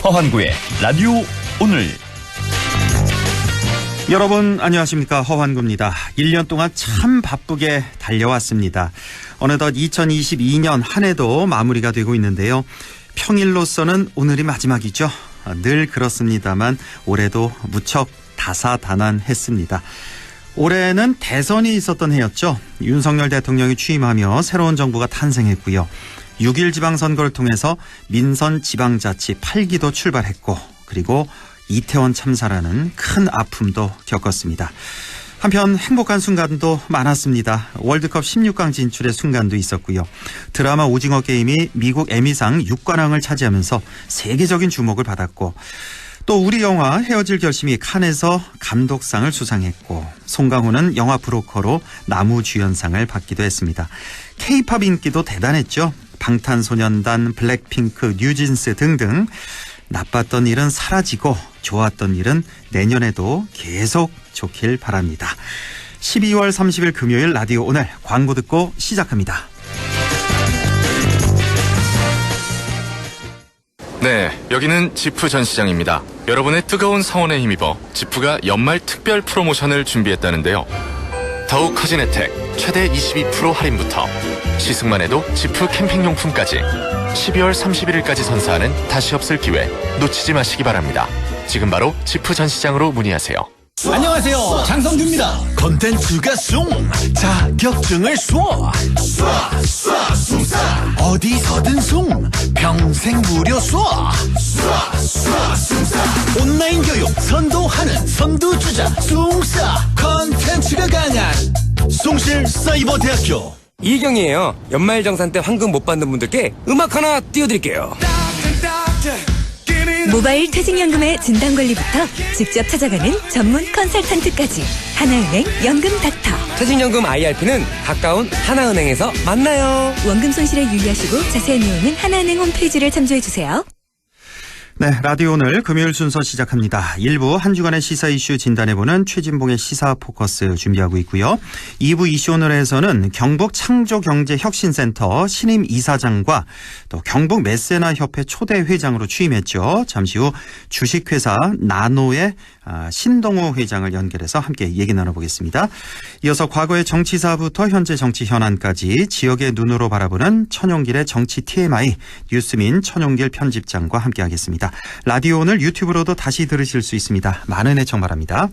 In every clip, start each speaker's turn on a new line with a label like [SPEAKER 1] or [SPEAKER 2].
[SPEAKER 1] 허환구의 라디오 오늘.
[SPEAKER 2] 여러분 안녕하십니까, 허환구입니다. 1년 동안 참 바쁘게 달려왔습니다. 어느덧 2022년 한 해도 마무리가 되고 있는데요. 평일로서는 오늘이 마지막이죠. 늘 그렇습니다만 올해도 무척 다사다난했습니다. 올해는 대선이 있었던 해였죠. 윤석열 대통령이 취임하며 새로운 정부가 탄생했고요. 6.1 지방선거를 통해서 민선 지방자치 8기도 출발했고, 그리고 이태원 참사라는 큰 아픔도 겪었습니다. 한편 행복한 순간도 많았습니다. 월드컵 16강 진출의 순간도 있었고요. 드라마 오징어 게임이 미국 에미상 6관왕을 차지하면서 세계적인 주목을 받았고, 또 우리 영화 헤어질 결심이 칸에서 감독상을 수상했고, 송강호는 영화 브로커로 나무주연상을 받기도 했습니다. K-팝 인기도 대단했죠. 방탄소년단, 블랙핑크, 뉴진스 등등. 나빴던 일은 사라지고 좋았던 일은 내년에도 계속 좋길 바랍니다. 12월 30일 금요일 라디오 오늘, 광고 듣고 시작합니다.
[SPEAKER 3] 네, 여기는 지프 전시장입니다. 여러분의 뜨거운 성원에 힘입어 지프가 연말 특별 프로모션을 준비했다는데요. 더욱 커진 혜택, 최대 22% 할인부터 시승만 해도 지프 캠핑용품까지 12월 31일까지 선사하는 다시 없을 기회 놓치지 마시기 바랍니다. 지금 바로 지프 전시장으로 문의하세요.
[SPEAKER 4] 안녕하세요, 장성규입니다. 콘텐츠가 숭, 자격증을 쏘, 어디서든 숭, 평생 무료 쏘, 온라인 교육 선도하는 선두주자 숭싸, 콘텐츠가 강한 숭실 사이버대학교.
[SPEAKER 5] 이경이에요. 연말정산 때 황금 못 받는 분들께 음악 하나 띄워드릴게요.
[SPEAKER 6] 모바일 퇴직연금의 진단관리부터 직접 찾아가는 전문 컨설턴트까지 하나은행 연금닥터.
[SPEAKER 5] 퇴직연금 IRP는 가까운 하나은행에서 만나요.
[SPEAKER 6] 원금 손실에 유의하시고 자세한 내용은 하나은행 홈페이지를 참조해주세요.
[SPEAKER 2] 네, 라디오 오늘 금요일 순서 시작합니다. 1부 한 주간의 시사 이슈 진단해보는 최진봉의 시사 포커스 준비하고 있고요. 2부 이슈 오늘에서는 경북 창조경제혁신센터 신임 이사장과 또 경북 메세나협회 초대 회장으로 취임했죠. 잠시 후 주식회사 나노의 신동호 회장을 연결해서 함께 얘기 나눠보겠습니다. 이어서 과거의 정치사부터 현재 정치 현안까지 지역의 눈으로 바라보는 천용길의 정치 TMI, 뉴스민 천용길 편집장과 함께하겠습니다. 라디오 오늘 유튜브로도 다시 들으실 수 있습니다. 많은 애청 바랍니다.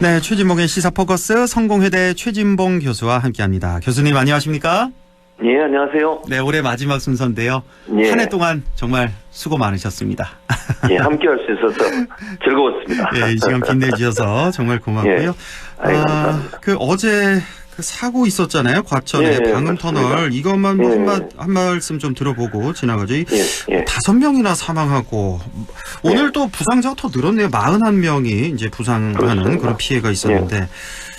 [SPEAKER 2] 네, 최진봉의 시사 포커스 성공회대 최진봉 교수와 함께합니다. 교수님 안녕하십니까?
[SPEAKER 7] 예, 안녕하세요.
[SPEAKER 2] 네, 올해 마지막 순서인데요.
[SPEAKER 7] 예.
[SPEAKER 2] 한 해 동안 정말 수고 많으셨습니다.
[SPEAKER 7] 예, 함께 할 수 있어서 즐거웠습니다.
[SPEAKER 2] 예, 이 시간 빛내주셔서 정말 고맙고요.
[SPEAKER 7] 예. 감사합니다.
[SPEAKER 2] 어제 그 사고 있었잖아요. 과천에
[SPEAKER 7] 예,
[SPEAKER 2] 방음터널.
[SPEAKER 7] 맞습니다.
[SPEAKER 2] 이것만
[SPEAKER 7] 예.
[SPEAKER 2] 한 말씀 좀 들어보고 지나가죠.
[SPEAKER 7] 예.
[SPEAKER 2] 5명이나 사망하고 오늘 또 부상자가 더 늘었네요. 41명이 이제 부상하는
[SPEAKER 7] 그렇습니다.
[SPEAKER 2] 그런 피해가 있었는데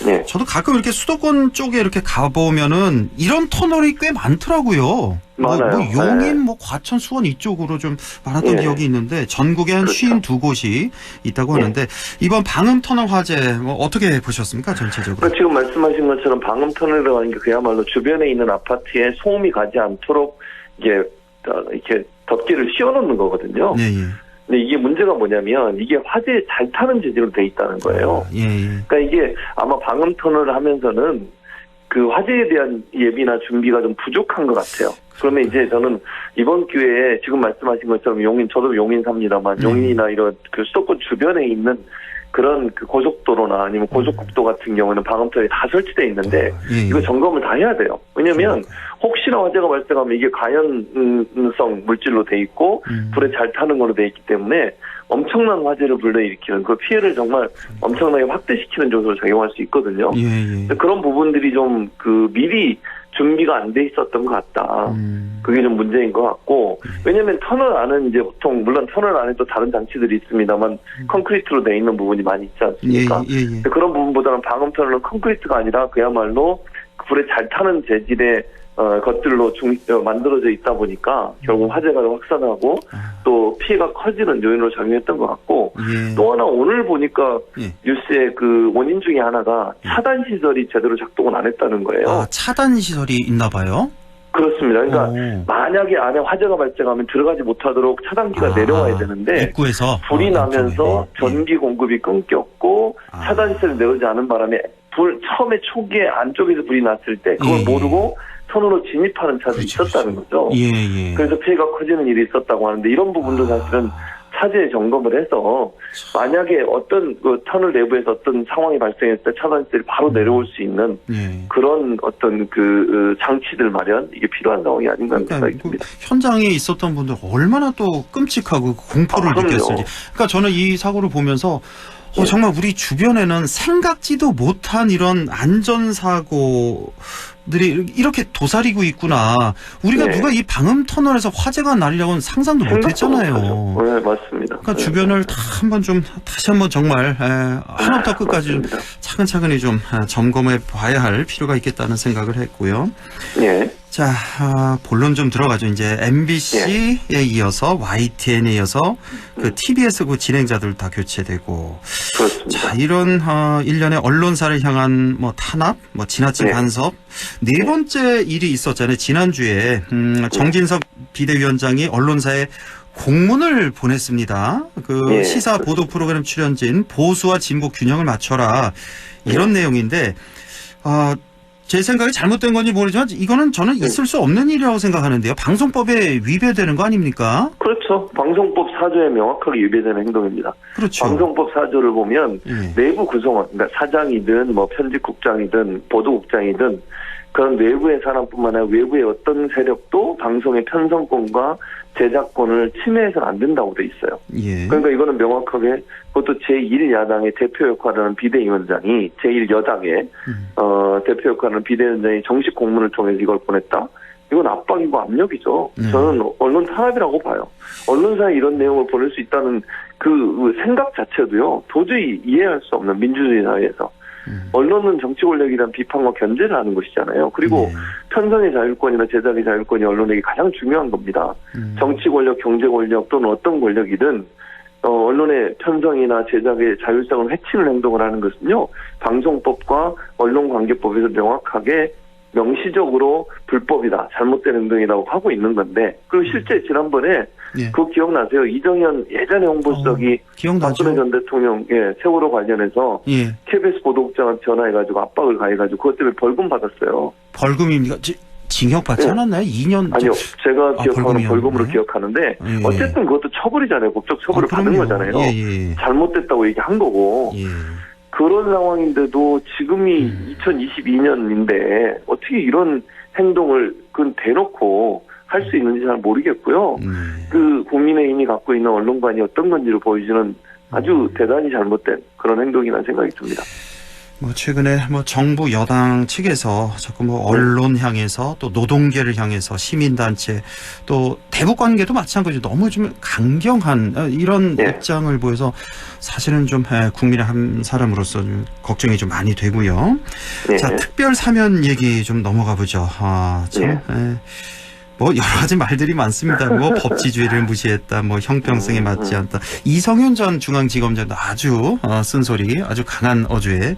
[SPEAKER 7] 예.
[SPEAKER 2] 저도 가끔 이렇게 수도권 쪽에 이렇게 가보면은 이런 터널이 꽤 많더라고요.
[SPEAKER 7] 많아요.
[SPEAKER 2] 뭐 용인,
[SPEAKER 7] 네.
[SPEAKER 2] 뭐 과천, 수원 이쪽으로 좀 많았던
[SPEAKER 7] 예.
[SPEAKER 2] 기억이 있는데 전국에 한
[SPEAKER 7] 그렇죠.
[SPEAKER 2] 52곳이 있다고 하는데 이번 방음터널 화재 뭐 어떻게 보셨습니까, 전체적으로?
[SPEAKER 7] 그러니까 지금 말씀하신 것처럼 방음터널이라고 하는 게 그야말로 주변에 있는 아파트에 소음이 가지 않도록 이렇게 덮개를 씌워놓는 거거든요.
[SPEAKER 2] 네, 예.
[SPEAKER 7] 근데 이게 문제가 뭐냐면 이게 화재에 잘 타는 재질로 돼 있다는 거예요.
[SPEAKER 2] 예, 예.
[SPEAKER 7] 그러니까 이게 아마 방음터널을 하면서는 그 화재에 대한 예비나 준비가 좀 부족한 것 같아요. 그러면 이제 저는 이번 기회에 지금 말씀하신 것처럼 저도 용인 삽니다만 용인이나 이런 그 수도권 주변에 있는 그런 그 고속도로나 아니면 고속국도 같은 경우는 방음터널이 다 설치되어 있는데
[SPEAKER 2] 예.
[SPEAKER 7] 이거 점검을 다 해야 돼요. 왜냐면 혹시나 화재가 발생하면 이게 가연성 물질로 돼 있고 불에 잘 타는 걸로 돼 있기 때문에 엄청난 화재를 불러일으키는 그 피해를 정말 엄청나게 확대시키는 요소로 작용할 수 있거든요.
[SPEAKER 2] 예, 예.
[SPEAKER 7] 그런 부분들이 좀 미리 준비가 안 돼 있었던 것 같다. 그게 좀 문제인 것 같고, 왜냐면 터널 안은 이제 보통, 물론 터널 안에 또 다른 장치들이 있습니다만, 콘크리트로 돼 있는 부분이 많이 있지 않습니까?
[SPEAKER 2] 예, 예, 예.
[SPEAKER 7] 그런 부분보다는 방음 터널은 콘크리트가 아니라 그야말로 불에 잘 타는 재질의 것들로 만들어져 있다 보니까 결국 화재가 확산하고 또 피해가 커지는 요인으로 작용했던 것 같고,
[SPEAKER 2] 예.
[SPEAKER 7] 또 하나 오늘 보니까
[SPEAKER 2] 예.
[SPEAKER 7] 뉴스에 그 원인 중에 하나가 차단 시설이 제대로 작동을 안 했다는 거예요.
[SPEAKER 2] 차단 시설이 있나 봐요?
[SPEAKER 7] 그렇습니다. 그러니까
[SPEAKER 2] 오.
[SPEAKER 7] 만약에 안에 화재가 발생하면 들어가지 못하도록 차단기가 내려와야 되는데
[SPEAKER 2] 입구에서
[SPEAKER 7] 불이 나면서
[SPEAKER 2] 예.
[SPEAKER 7] 전기 공급이 끊겼고
[SPEAKER 2] 아.
[SPEAKER 7] 차단시설이 내려오지 않은 바람에 처음에 초기에 안쪽에서 불이 났을 때 그걸
[SPEAKER 2] 예.
[SPEAKER 7] 모르고 선으로 진입하는 차도
[SPEAKER 2] 그렇죠,
[SPEAKER 7] 있었다는 거죠.
[SPEAKER 2] 예.
[SPEAKER 7] 그래서 피해가 커지는 일이 있었다고 하는데 이런 부분도 사실은 차제에 점검을 해서 만약에 어떤 그 터널 내부에서 어떤 상황이 발생했을 때 차단시설이 바로 내려올 수 있는
[SPEAKER 2] 예.
[SPEAKER 7] 그런 어떤 그 장치들 마련 이게 필요한 상황이 아닌가 하는 생각이 듭니다.
[SPEAKER 2] 현장에 있었던 분들 얼마나 또 끔찍하고 공포를
[SPEAKER 7] 그럼요.
[SPEAKER 2] 느꼈을지. 그러니까 저는 이 사고를 보면서 정말 우리 주변에는 생각지도 못한 이런 안전사고들이 이렇게 도사리고 있구나. 우리가
[SPEAKER 7] 네.
[SPEAKER 2] 누가 이 방음 터널에서 화재가 나려고는 상상도 못했잖아요.
[SPEAKER 7] 네, 맞습니다.
[SPEAKER 2] 그러니까
[SPEAKER 7] 네.
[SPEAKER 2] 주변을 다시 한번 정말 하나부터 끝까지 좀
[SPEAKER 7] 맞습니다.
[SPEAKER 2] 차근차근히 좀 점검해 봐야 할 필요가 있겠다는 생각을 했고요.
[SPEAKER 7] 예.
[SPEAKER 2] 자, 본론 좀 들어가죠. 이제 MBC에 이어서 YTN에 이어서 그 TBS 그 진행자들 다 교체되고.
[SPEAKER 7] 그렇습니다.
[SPEAKER 2] 자, 이런 일련의 언론사를 향한 뭐 탄압, 뭐 지나친
[SPEAKER 7] 네.
[SPEAKER 2] 간섭. 네 번째 일이 있었잖아요. 지난주에 정진석 비대위원장이 언론사에 공문을 보냈습니다. 그
[SPEAKER 7] 예,
[SPEAKER 2] 시사 보도 프로그램 출연진 보수와 진보 균형을 맞춰라. 이런 내용인데 제 생각이 잘못된 건지 모르지만 이거는 저는 있을 수 없는 일이라고 생각하는데요. 방송법에 위배되는 거 아닙니까?
[SPEAKER 7] 그렇죠. 방송법 4조에 명확하게 위배되는 행동입니다.
[SPEAKER 2] 그렇죠.
[SPEAKER 7] 방송법 4조를 보면
[SPEAKER 2] 예.
[SPEAKER 7] 내부 구성원, 그러니까 사장이든 뭐 편집국장이든 보도국장이든 그런 외부의 사람뿐만 아니라 외부의 어떤 세력도 방송의 편성권과 제작권을 침해해서는 안 된다고 돼 있어요.
[SPEAKER 2] 예.
[SPEAKER 7] 그러니까 이거는 명확하게 그것도 제1야당의 대표 역할을 하는 비대위원장이 제1여당의 대표 역할을 하는 비대위원장이 정식 공문을 통해서 이걸 보냈다. 이건 압박이고 압력이죠. 저는 언론 탄압이라고 봐요. 언론사에 이런 내용을 보낼 수 있다는 그 생각 자체도요. 도저히 이해할 수 없는 민주주의 사회에서. 언론은 정치 권력에 대한 비판과 견제를 하는 것이잖아요. 그리고 편성의 자율권이나 제작의 자율권이 언론에게 가장 중요한 겁니다. 정치 권력, 경제 권력 또는 어떤 권력이든 언론의 편성이나 제작의 자율성을 해치는 행동을 하는 것은요. 방송법과 언론관계법에서 명확하게 명시적으로 불법이다, 잘못된 행동이라고 하고 있는 건데 그리고 실제 지난번에
[SPEAKER 2] 예.
[SPEAKER 7] 그거 기억나세요? 이정현 예전에 홍보수석이
[SPEAKER 2] 기억나죠.
[SPEAKER 7] 박근혜 전 대통령 세월호 관련해서
[SPEAKER 2] 예.
[SPEAKER 7] KBS 보도국장한테 전화해가지고 압박을 가해가지고 그것 때문에 벌금 받았어요.
[SPEAKER 2] 벌금입니까? 징역 받지
[SPEAKER 7] 예.
[SPEAKER 2] 않았나요? 2년?
[SPEAKER 7] 아니요. 제가 기억하는
[SPEAKER 2] 벌금이었나요?
[SPEAKER 7] 벌금으로 기억하는데
[SPEAKER 2] 예.
[SPEAKER 7] 어쨌든 그것도 처벌이잖아요. 법적 처벌을 받은
[SPEAKER 2] 그럼요.
[SPEAKER 7] 거잖아요.
[SPEAKER 2] 예.
[SPEAKER 7] 잘못됐다고 얘기한 거고
[SPEAKER 2] 예.
[SPEAKER 7] 그런 상황인데도 지금이 2022년인데 어떻게 이런 행동을 그건 대놓고 할 수 있는지 잘 모르겠고요. 그 국민의힘이 갖고 있는 언론관이 어떤 건지를 보여주는 아주 대단히 잘못된 그런 행동이라는 생각이 듭니다.
[SPEAKER 2] 뭐 최근에 뭐 정부 여당 측에서 자꾸 뭐 언론 향해서 또 노동계를 향해서 시민단체 또 대북 관계도 마찬가지로 너무 좀 강경한 이런
[SPEAKER 7] 네.
[SPEAKER 2] 입장을 보여서 사실은 좀 국민의 한 사람으로서 좀 걱정이 좀 많이 되고요.
[SPEAKER 7] 네.
[SPEAKER 2] 자, 특별 사면 얘기 좀 넘어가 보죠. 뭐 여러 가지 말들이 많습니다. 뭐 법치주의를 무시했다, 뭐 형평성에 맞지 않다. 이성윤 전 중앙지검장도 아주 쓴소리, 아주 강한 어조에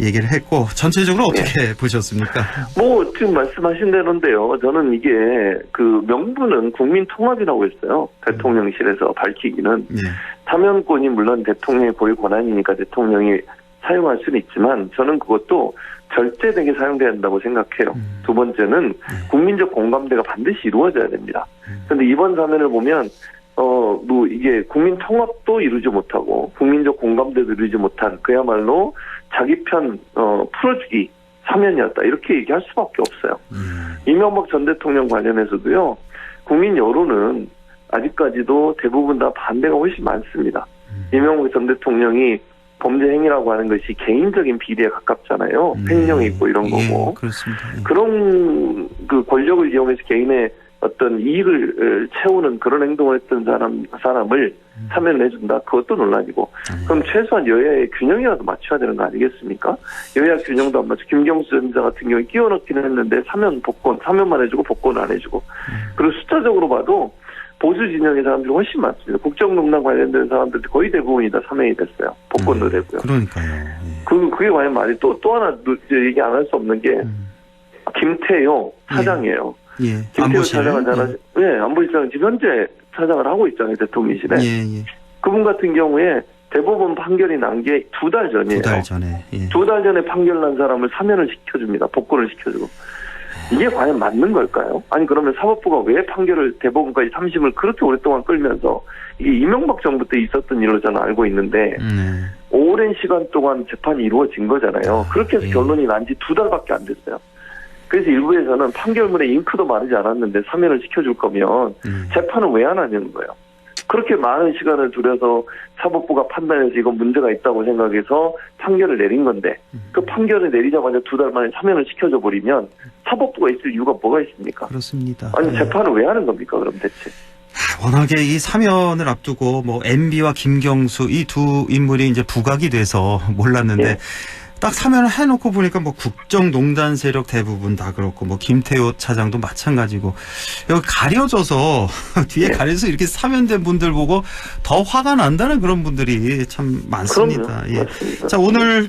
[SPEAKER 2] 얘기를 했고 전체적으로 어떻게 보셨습니까?
[SPEAKER 7] 뭐 지금 말씀하신 대로인데요. 저는 이게 그 명분은 국민 통합이라고 했어요. 대통령실에서 밝히기는 사면권이 물론 대통령의 고유 권한이니까 대통령이 사용할 수는 있지만 저는 그것도 절제되게 사용돼야 한다고 생각해요. 두 번째는 국민적 공감대가 반드시 이루어져야 됩니다. 그런데 이번 사면을 보면 뭐 이게 국민 통합도 이루지 못하고 국민적 공감대도 이루지 못한 그야말로 자기 편 풀어주기 사면이었다 이렇게 얘기할 수밖에 없어요. 이명박 전 대통령 관련해서도요. 국민 여론은 아직까지도 대부분 다 반대가 훨씬 많습니다. 이명박 전 대통령이 범죄 행위라고 하는 것이 개인적인 비리에 가깝잖아요. 횡령이 있고 이런 거고.
[SPEAKER 2] 그렇습니다.
[SPEAKER 7] 그런 그 권력을 이용해서 개인의 어떤 이익을 채우는 그런 행동을 했던 사람을 사면을 해준다. 그것도 논란이고. 그럼 최소한 여야의 균형이라도 맞춰야 되는 거 아니겠습니까? 여야 균형도 안 맞춰. 김경수 전 지사 같은 경우에 끼워넣기는 했는데 사면만 해주고 복권 안 해주고. 그리고 숫자적으로 봐도 보수 진영의 사람들이 훨씬 많습니다. 국정농단 관련된 사람들 거의 대부분이 다 사면이 됐어요. 복권도 되고요.
[SPEAKER 2] 그러니까요.
[SPEAKER 7] 그게 과연 말이 또 하나 얘기 안 할 수 없는 게 김태효 사장이에요.
[SPEAKER 2] 예.
[SPEAKER 7] 김태호
[SPEAKER 2] 안보실.
[SPEAKER 7] 차장은 안보실장 지금 현재 차장을 하고 있잖아요, 대통령실에.
[SPEAKER 2] 예.
[SPEAKER 7] 그분 같은 경우에 대법원 판결이 난 게 2달 전이에요.
[SPEAKER 2] 2달 전에. 예.
[SPEAKER 7] 2달 전에 판결 난 사람을 사면을 시켜줍니다. 복권을 시켜주고. 이게 과연 맞는 걸까요? 아니 그러면 사법부가 왜 판결을 대법원까지 3심을 그렇게 오랫동안 끌면서 이게 이명박 정부 때 있었던 일로 저는 알고 있는데 오랜 시간 동안 재판이 이루어진 거잖아요. 그렇게 해서 결론이 난 지 2달밖에 안 됐어요. 그래서 일부에서는 판결문에 잉크도 마르지 않았는데 사면을 시켜줄 거면 재판을 왜 안 하냐는 거예요. 그렇게 많은 시간을 들여서 사법부가 판단해서 이건 문제가 있다고 생각해서 판결을 내린 건데 그 판결을 내리자마자 2달 만에 사면을 시켜줘 버리면 사법부가 있을 이유가 뭐가 있습니까?
[SPEAKER 2] 그렇습니다.
[SPEAKER 7] 아니 재판을 왜 하는 겁니까 그럼 대체?
[SPEAKER 2] 워낙에 이 사면을 앞두고 뭐 MB와 김경수 이 두 인물이 이제 부각이 돼서 몰랐는데
[SPEAKER 7] 예.
[SPEAKER 2] 딱 사면을 해놓고 보니까 뭐 국정농단 세력 대부분 다 그렇고 뭐 김태호 차장도 마찬가지고 여기 가려져서 뒤에 가려서 이렇게 사면된 분들 보고 더 화가 난다는 그런 분들이 참 많습니다.
[SPEAKER 7] 그럼요.
[SPEAKER 2] 예.
[SPEAKER 7] 맞습니다.
[SPEAKER 2] 자 오늘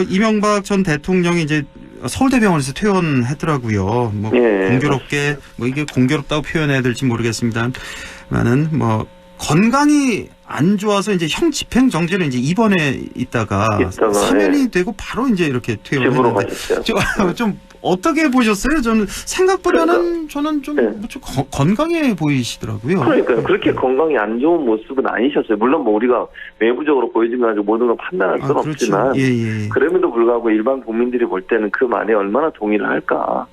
[SPEAKER 2] 이명박 전 대통령이 이제 서울대병원에서 퇴원했더라고요. 뭐
[SPEAKER 7] 예,
[SPEAKER 2] 공교롭게 뭐 이게 공교롭다고 표현해야 될지 모르겠습니다만은 뭐 건강이 안 좋아서 이제 형 집행 정지를 이제 입원해 있다가 사면이 되고 바로 이제 이렇게
[SPEAKER 7] 집으로
[SPEAKER 2] 퇴원했는데
[SPEAKER 7] 가셨어요.
[SPEAKER 2] 좀 어떻게 보셨어요? 저는 생각보다는 저는 좀,
[SPEAKER 7] 네.
[SPEAKER 2] 좀 건강해 보이시더라고요.
[SPEAKER 7] 그러니까요. 그렇게 건강이 안 좋은 모습은 아니셨어요. 물론 뭐 우리가 외부적으로 보여진 거 가지고 모든 걸 판단할 수는
[SPEAKER 2] 그렇죠.
[SPEAKER 7] 없지만
[SPEAKER 2] 예.
[SPEAKER 7] 그럼에도 불구하고 일반 국민들이 볼 때는 그 말에 얼마나 동의를 할까.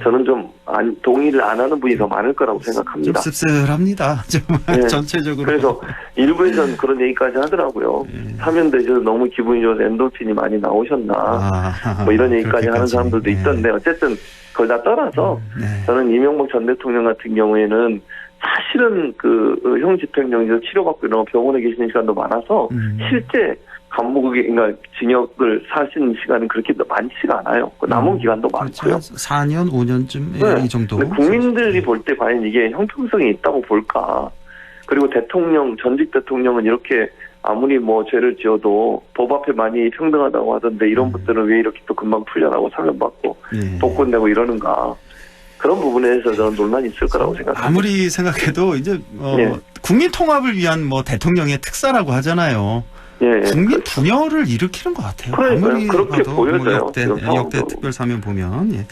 [SPEAKER 7] 저는 좀 동의를 안 하는 분이 더 많을 거라고
[SPEAKER 2] 좀
[SPEAKER 7] 생각합니다.
[SPEAKER 2] 씁쓸합니다. 정말
[SPEAKER 7] 네.
[SPEAKER 2] 전체적으로.
[SPEAKER 7] 그래서 일부에서는 그런 얘기까지 하더라고요. 사면되셔서 너무 기분이 좋아서 엔돌핀이 많이 나오셨나. 뭐 이런 얘기까지 하는 사람들도 있던데 어쨌든 그걸 다 떠나서 저는 이명박 전 대통령 같은 경우에는 사실은 그 형 집행정지에서 치료받고 이런 병원에 계시는 시간도 많아서 실제 감옥에 그러니까 징역을 사시는 시간은 그렇게 많지가 않아요. 그 남은 기간도
[SPEAKER 2] 그렇죠.
[SPEAKER 7] 많고요.
[SPEAKER 2] 4년, 5년쯤
[SPEAKER 7] 네.
[SPEAKER 2] 이 정도.
[SPEAKER 7] 근데 국민들이 볼 때 과연 이게 형평성이 있다고 볼까? 그리고 전직 대통령은 이렇게 아무리 뭐 죄를 지어도 법 앞에 많이 평등하다고 하던데 이런 분들은 왜 이렇게 또 금방 풀려나고 사면받고 복권 내고 이러는가? 그런 부분에서 저는 논란이 있을 거라고 생각합니다.
[SPEAKER 2] 아무리 생각해도 이제 국민 통합을 위한 뭐 대통령의 특사라고 하잖아요. 국민 분열을 일으키는 것 같아요.
[SPEAKER 7] 그러니까요.
[SPEAKER 2] 아무리
[SPEAKER 7] 그렇게
[SPEAKER 2] 봐도
[SPEAKER 7] 보여져요.
[SPEAKER 2] 뭐 역대 특별사면 보면.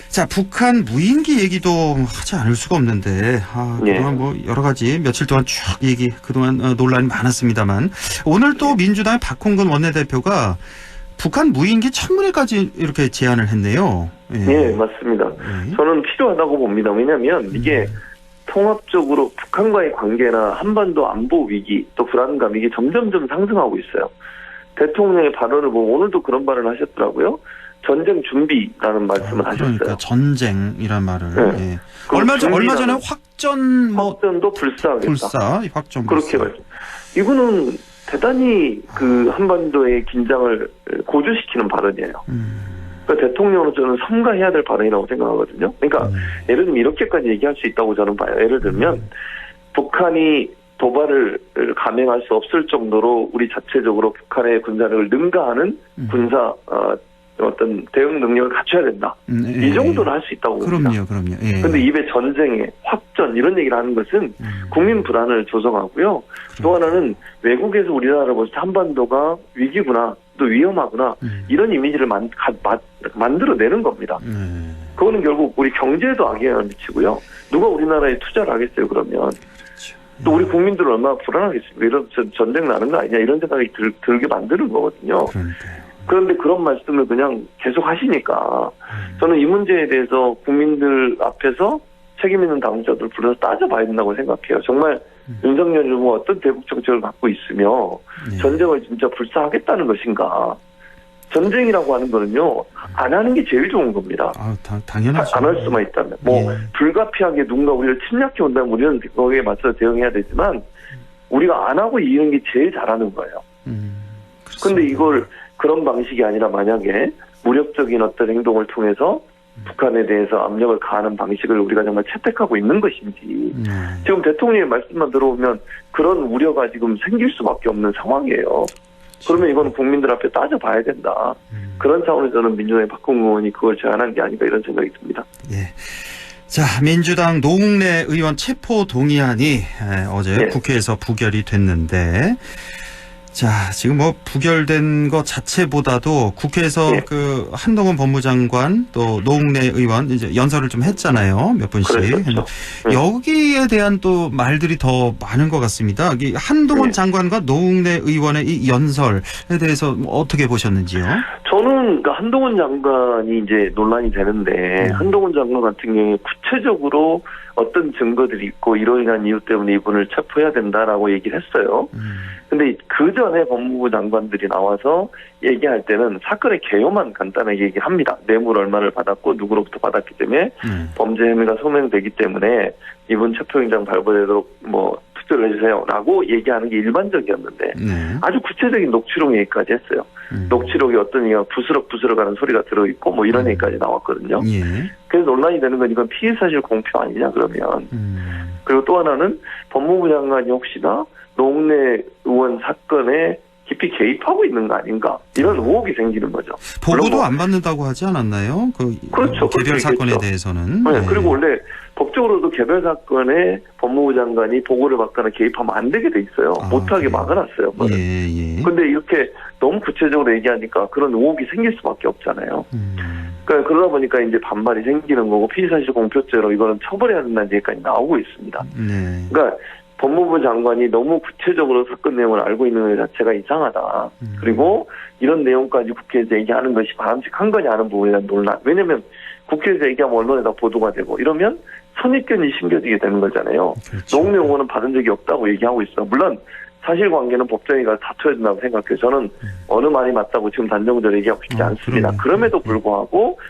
[SPEAKER 2] 자 북한 무인기 얘기도 하지 않을 수가 없는데 그동안 뭐 여러 가지 며칠 동안 쭉 얘기 그동안 논란이 많았습니다만 오늘 또 민주당의 박홍근 원내대표가 북한 무인기 청문회까지 이렇게 제안을 했네요.
[SPEAKER 7] 예, 맞습니다. 저는 필요하다고 봅니다. 왜냐하면 이게 통합적으로 북한과의 관계나 한반도 안보 위기 또 불안감 이게 점점점 상승하고 있어요. 대통령의 발언을 보면 오늘도 그런 발언을 하셨더라고요. 전쟁 준비라는 말씀을 하셨어요.
[SPEAKER 2] 그러니까 전쟁이란 말을. 얼마 전에
[SPEAKER 7] 확전도 불사하겠다.
[SPEAKER 2] 확전
[SPEAKER 7] 그렇게 말씀. 이거는 대단히 그 한반도의 긴장을 고조시키는 발언이에요. 그러니까 대통령은 저는 삼가해야 될 발언이라고 생각하거든요. 그러니까 예를 들면 이렇게까지 얘기할 수 있다고 저는 봐요. 예를 들면 북한이 도발을 감행할 수 없을 정도로 우리 자체적으로 북한의 군사력을 능가하는 군사 어떤 대응 능력을 갖춰야 된다. 이 정도는 할 수 있다고 봅니다.
[SPEAKER 2] 그럼요.
[SPEAKER 7] 그런데 입에 전쟁에 확전 이런 얘기를 하는 것은 국민 불안을 조성하고요. 또 하나는 외국에서 우리나라를 볼 때 한반도가 위기구나 또 위험하구나 이런 이미지를 만들어내는 겁니다. 그거는 결국 우리 경제에도 악영향을 미치고요. 누가 우리나라에 투자를 하겠어요 그러면. 또 우리 국민들은 얼마나 불안하겠습니까? 이런 전쟁 나는 거 아니냐 이런 생각이 들게 만드는 거거든요. 그런데 그런 말씀을 그냥 계속 하시니까 저는 이 문제에 대해서 국민들 앞에서 책임 있는 당사자들 불러서 따져봐야 된다고 생각해요. 정말 윤석열 정부가 어떤 대북 정책을 갖고 있으며 전쟁을 진짜 불사하겠다는 것인가. 전쟁이라고 하는 거는요. 안 하는 게 제일 좋은 겁니다.
[SPEAKER 2] 당연하죠.
[SPEAKER 7] 안 할 수만 있다면. 불가피하게 누군가 우리를 침략해 온다면 우리는 거기에 맞서 대응해야 되지만 우리가 안 하고 이기는 게 제일 잘하는 거예요. 그런데 이걸 그런 방식이 아니라 만약에 무력적인 어떤 행동을 통해서 북한에 대해서 압력을 가하는 방식을 우리가 정말 채택하고 있는 것인지 지금 대통령의 말씀만 들어보면 그런 우려가 지금 생길 수밖에 없는 상황이에요. 그러면 이건 국민들 앞에 따져봐야 된다. 그런 차원에서 저는 민주당의 박홍근 의원이 그걸 제안한 게 아닌가 이런 생각이 듭니다.
[SPEAKER 2] 자, 민주당 노웅래 의원 체포 동의안이 어제
[SPEAKER 7] 네.
[SPEAKER 2] 국회에서 부결이 됐는데, 자, 지금 뭐 부결된 것 자체보다도 국회에서
[SPEAKER 7] 네.
[SPEAKER 2] 그 한동훈 법무장관 또 노웅래 의원 이제 연설을 좀 했잖아요. 몇 분씩.
[SPEAKER 7] 그랬었죠. 네.
[SPEAKER 2] 여기에 대한 또 말들이 더 많은 것 같습니다. 이 한동훈
[SPEAKER 7] 네.
[SPEAKER 2] 장관과 노웅래 의원의 이 연설에 대해서 어떻게 보셨는지요?
[SPEAKER 7] 저는 그러니까 한동훈 장관이 이제 논란이 되는데 한동훈 장관 같은 경우에 구체적으로 어떤 증거들이 있고 이로 인한 이유 때문에 이분을 체포해야 된다라고 얘기를 했어요. 근데 그 전에 법무부 장관들이 나와서 얘기할 때는 사건의 개요만 간단하게 얘기를 합니다. 뇌물 얼마를 받았고 누구로부터 받았기 때문에 범죄 혐의가 소명되기 때문에 이분 체포영장 발부되도록 뭐 투표를 해주세요라고 얘기하는 게 일반적이었는데 아주 구체적인 녹취록 얘기까지 했어요. 녹취록이 어떤 얘기가 부스럭부스럭하는 소리가 들어있고 뭐 이런 얘기까지 나왔거든요.
[SPEAKER 2] 예.
[SPEAKER 7] 그래서 논란이 되는 건 이건 피의사실 공표 아니냐 그러면. 그리고 또 하나는 법무부 장관이 혹시나 노웅래 의원 사건에 깊이 개입하고 있는 거 아닌가 이런 의혹이 생기는 거죠.
[SPEAKER 2] 보고도 안 받는다고 하지 않았나요?
[SPEAKER 7] 그렇죠.
[SPEAKER 2] 개별 사건에
[SPEAKER 7] 그렇겠죠.
[SPEAKER 2] 대해서는.
[SPEAKER 7] 네. 그리고 원래 법적으로도 개별 사건에 법무부 장관이 보고를 받거나 개입하면 안 되게 돼 있어요. 못하게 막아놨어요.
[SPEAKER 2] 예.
[SPEAKER 7] 근데 이렇게 너무 구체적으로 얘기하니까 그런 의혹이 생길 수밖에 없잖아요. 그러니까 그러다 보니까 이제 반발이 생기는 거고 피의사실 공표죄로 이거는 처벌해야 된다는 얘기까지 나오고 있습니다.
[SPEAKER 2] 네.
[SPEAKER 7] 그러니까 법무부 장관이 너무 구체적으로 사건 내용을 알고 있는 것 자체가 이상하다. 그리고 이런 내용까지 국회에서 얘기하는 것이 바람직한 거냐 하는 부분에 대한 논란. 왜냐하면 국회에서 얘기하면 언론에다 보도가 되고 이러면 선입견이 심겨지게 되는 거잖아요.
[SPEAKER 2] 그렇죠.
[SPEAKER 7] 노웅래 의원은 받은 적이 없다고 얘기하고 있어. 물론 사실관계는 법정에 가서 다퉈야 된다고 생각해요. 저는 어느 말이 맞다고 지금 단정적으로 얘기하고 싶지 않습니다.
[SPEAKER 2] 그럼요.
[SPEAKER 7] 그럼에도 불구하고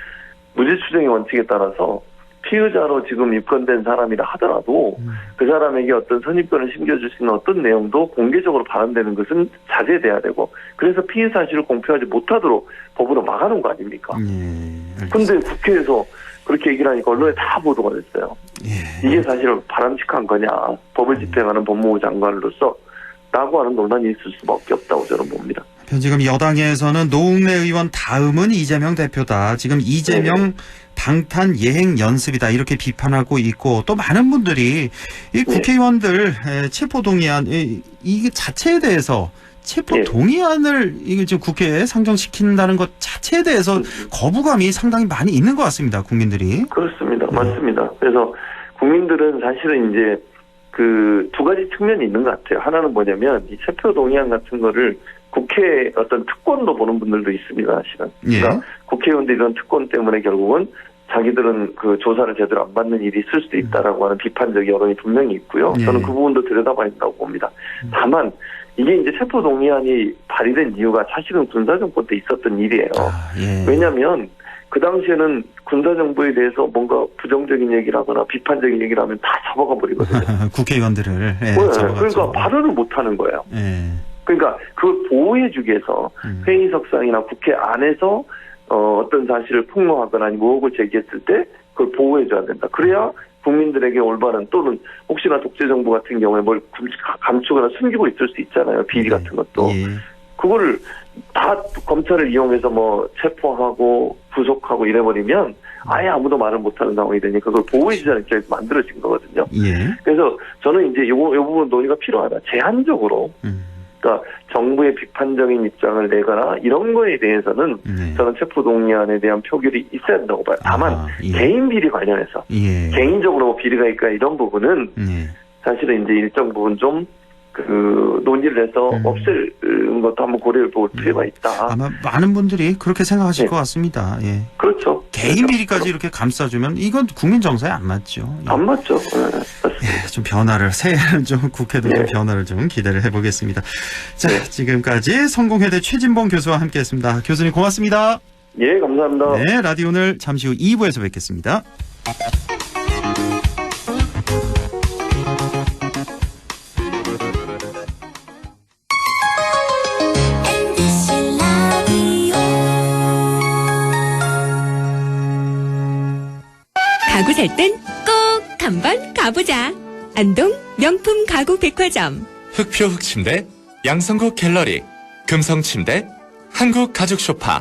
[SPEAKER 7] 무죄 추정의 원칙에 따라서 피의자로 지금 입건된 사람이라 하더라도 그 사람에게 어떤 선입견을 심겨줄 수 있는 어떤 내용도 공개적으로 발언되는 것은 자제돼야 되고 그래서 피의 사실을 공표하지 못하도록 법으로 막아놓은 거 아닙니까? 근데 국회에서 그렇게 얘기를 하니까 언론에 다 보도가 됐어요. 이게 사실 바람직한 거냐 법을 집행하는 법무부 장관으로서 라고 하는 논란이 있을 수밖에 없다고 저는 봅니다.
[SPEAKER 2] 지금 여당에서는 노웅래 의원 다음은 이재명 대표다. 지금 이재명 방탄 예행 연습이다. 이렇게 비판하고 있고 또 많은 분들이 이 국회의원들 체포 동의안 이게 자체에 대해서 체포 동의안을 이게 지금 국회에 상정시킨다는 것 자체에 대해서 거부감이 상당히 많이 있는 것 같습니다. 국민들이.
[SPEAKER 7] 그렇습니다. 맞습니다. 그래서 국민들은 사실은 이제 그 두 가지 측면이 있는 것 같아요. 하나는 뭐냐면 이 체포 동의안 같은 거를 국회 어떤 특권도 보는 분들도 있습니다. 사실은. 그러니까 국회의원들이 이런 특권 때문에 결국은 자기들은 그 조사를 제대로 안 받는 일이 있을 수도 있다라고 하는 비판적 여론이 분명히 있고요. 저는 그 부분도 들여다봐야 된다고 봅니다. 다만 이게 이제 체포 동의안이 발의된 이유가 사실은 군사정권 때 있었던 일이에요. 왜냐하면 그 당시에는 군사정부에 대해서 뭔가 부정적인 얘기를 하거나 비판적인 얘기를 하면 다 잡아가 버리거든요.
[SPEAKER 2] 국회의원들을.
[SPEAKER 7] 그러니까 발언을 못 하는 거예요. 그러니까 그걸 보호해주기 위해서 회의석상이나 국회 안에서 어떤 사실을 폭로하거나 아니면 의혹을 제기했을 때 그걸 보호해줘야 된다. 그래야 국민들에게 올바른 또는 혹시나 독재정부 같은 경우에 뭘 감추거나 숨기고 있을 수 있잖아요. 비리 같은 것도. 그거를 다 검찰을 이용해서 뭐 체포하고 구속하고 이래버리면 아예 아무도 말을 못하는 상황이 되니까 그걸 보호해주자는 결이 만들어진 거거든요. 그래서 저는 이제 요 부분 논의가 필요하다. 제한적으로. 그러니까 정부의 비판적인 입장을 내거나 이런 거에 대해서는 저는 체포동의안에 대한 표결이 있어야 된다고 봐요. 다만 개인 비리 관련해서 개인적으로 뭐 비리가 있까 이런 부분은 사실은 이제 일정 부분 좀 그 논의를 해서 없앨 것도 한번 고려해 볼 필요가 있다.
[SPEAKER 2] 아마 많은 분들이 그렇게 생각하실 것 같습니다.
[SPEAKER 7] 그렇죠.
[SPEAKER 2] 개인 비리까지 이렇게 감싸주면 이건 국민 정서에 안 맞죠.
[SPEAKER 7] 안 맞죠.
[SPEAKER 2] 좀 변화를 새해는 좀 국회도 좀 변화를 좀 기대를 해보겠습니다. 자, 지금까지 성공회대 최진봉 교수와 함께했습니다. 교수님 고맙습니다.
[SPEAKER 7] 예, 감사합니다.
[SPEAKER 2] 네, 라디오 오늘 잠시 후 2부에서 뵙겠습니다.
[SPEAKER 6] 가구 살 땐 꼭 한번 가보자. 안동 명품 가구 백화점.
[SPEAKER 3] 흑표 흑침대, 양성국 갤러리, 금성침대, 한국 가죽 소파,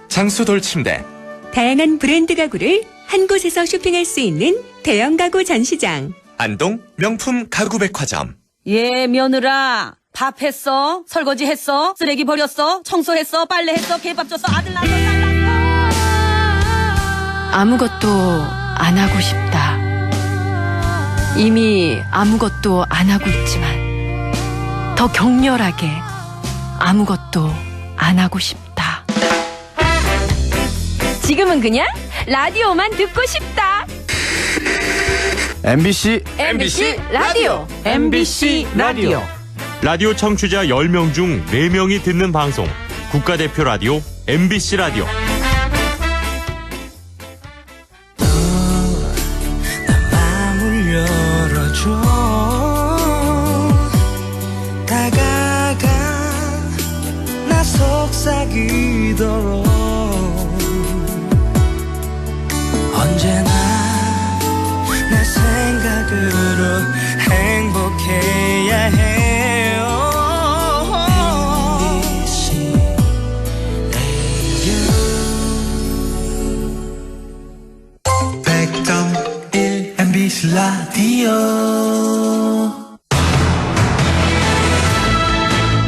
[SPEAKER 3] 장수돌 침대.
[SPEAKER 6] 다양한 브랜드 가구를 한 곳에서 쇼핑할 수 있는 대형 가구 전시장.
[SPEAKER 3] 안동 명품 가구백화점.
[SPEAKER 8] 예, 며느라. 밥 했어? 설거지 했어? 쓰레기 버렸어? 청소했어? 빨래했어? 개밥 줬어? 아들 낳았어? 딸 낳았어?
[SPEAKER 9] 아무것도 안 하고 싶다. 이미 아무것도 안 하고 있지만 더 격렬하게 아무것도 안 하고 싶다.
[SPEAKER 6] 지금은 그냥 라디오만 듣고 싶다.
[SPEAKER 4] MBC
[SPEAKER 6] 라디오.
[SPEAKER 8] MBC 라디오.
[SPEAKER 1] 라디오 청취자 10명 중 4명이 듣는 방송. 국가대표 라디오 MBC 라디오.
[SPEAKER 10] 마음을 열어줘. 다가가 나 속삭이도록. 언제나 내 생각으로 행복해야 해요. MBC 라디오 100.1 MBC 라디오.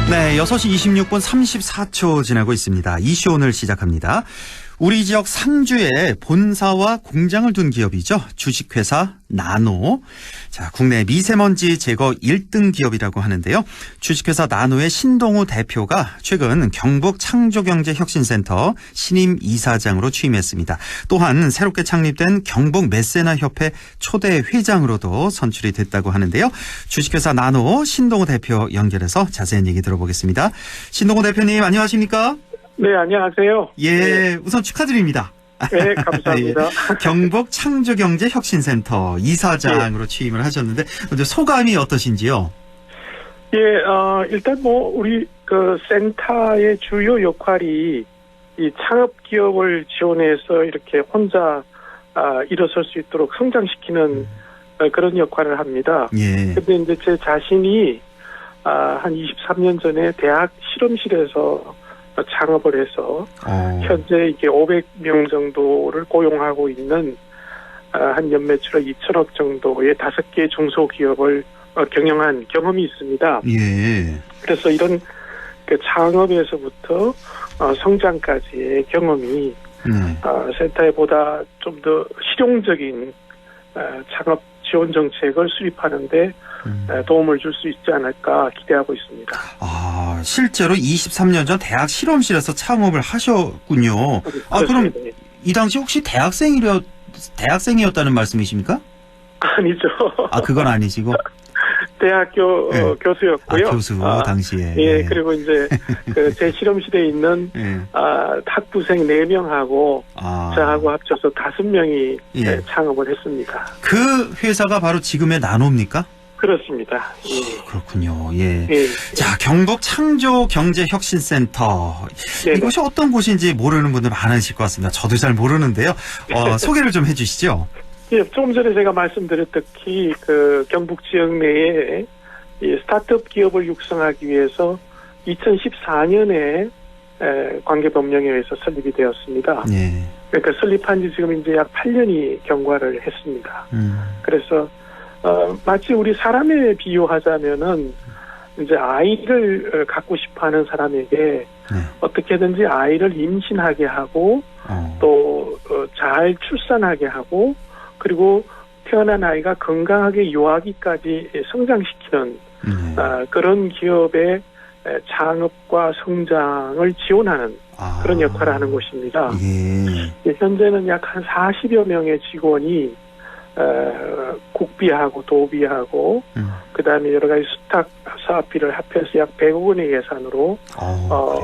[SPEAKER 2] 네, 6시 26분 34초 지나고 있습니다. 이슈 오늘 시작합니다. 우리 지역 상주에 본사와 공장을 둔 기업이죠. 주식회사 나노. 자, 국내 미세먼지 제거 1등 기업이라고 하는데요. 주식회사 나노의 신동우 대표가 최근 경북 창조경제혁신센터 신임 이사장으로 취임했습니다. 또한 새롭게 창립된 경북 메세나협회 초대 회장으로도 선출이 됐다고 하는데요. 주식회사 나노 신동우 대표 연결해서 자세한 얘기 들어보겠습니다. 신동우 대표님 안녕하십니까?
[SPEAKER 11] 네, 안녕하세요.
[SPEAKER 2] 예,
[SPEAKER 11] 네.
[SPEAKER 2] 우선 축하드립니다.
[SPEAKER 11] 네, 감사합니다.
[SPEAKER 2] 예, 경북 창조경제혁신센터 이사장으로 취임을 하셨는데 먼저 소감이 어떠신지요?
[SPEAKER 11] 예, 일단 우리 그 센터의 주요 역할이 이 창업 기업을 지원해서 이렇게 혼자 일어설 수 있도록 성장시키는 그런 역할을 합니다.
[SPEAKER 2] 예.
[SPEAKER 11] 근데 이제 제 자신이 한 23년 전에 대학 실험실에서 창업을 해서 현재 이게 500명 정도를 고용하고 있는 한 연매출을 2천억 정도의 5개 중소기업을 경영한 경험이 있습니다.
[SPEAKER 2] 예.
[SPEAKER 11] 그래서 이런 그 창업에서부터 성장까지의 경험이 센터에 보다 좀 더 실용적인 창업 지원 정책을 수립하는데 도움을 줄 수 있지 않을까 기대하고 있습니다.
[SPEAKER 2] 아, 실제로 23년 전 대학 실험실에서 창업을 하셨군요. 아, 그럼 이 당시 혹시 대학생이었다는 말씀이십니까?
[SPEAKER 11] 아니죠.
[SPEAKER 2] 아, 그건 아니시고?
[SPEAKER 11] 대학교 교수였고요.
[SPEAKER 2] 아, 교수 당시에.
[SPEAKER 11] 예, 그리고 이제 제 실험실에 있는 학부생 4명하고 저하고 합쳐서 5명이 창업을 했습니다.
[SPEAKER 2] 그 회사가 바로 지금의 나노입니까?
[SPEAKER 11] 그렇습니다. 예.
[SPEAKER 2] 그렇군요. 예. 자, 경북 창조경제혁신센터. 이곳이 어떤 곳인지 모르는 분들 많으실 것 같습니다. 저도 잘 모르는데요. 소개를 좀 해주시죠.
[SPEAKER 11] 예, 조금 전에 제가 말씀드렸듯이 그 경북 지역 내에 이 스타트업 기업을 육성하기 위해서 2014년에 관계법령회에서 설립이 되었습니다.
[SPEAKER 2] 예.
[SPEAKER 11] 그러니까 설립한 지 지금 이제 약 8년이 경과를 했습니다. 그래서 마치 우리 사람에 비유하자면은 이제 아이를 갖고 싶어하는 사람에게 어떻게든지 아이를 임신하게 하고 또 잘 출산하게 하고 그리고 태어난 아이가 건강하게 유아기까지 성장시키는 그런 기업의 창업과 성장을 지원하는 그런 역할을 하는 곳입니다. 예. 현재는 약 한 40여 명의 직원이 국비하고 도비하고 그다음에 여러 가지 수탁 사업비를 합해서 약 100억 원의 예산으로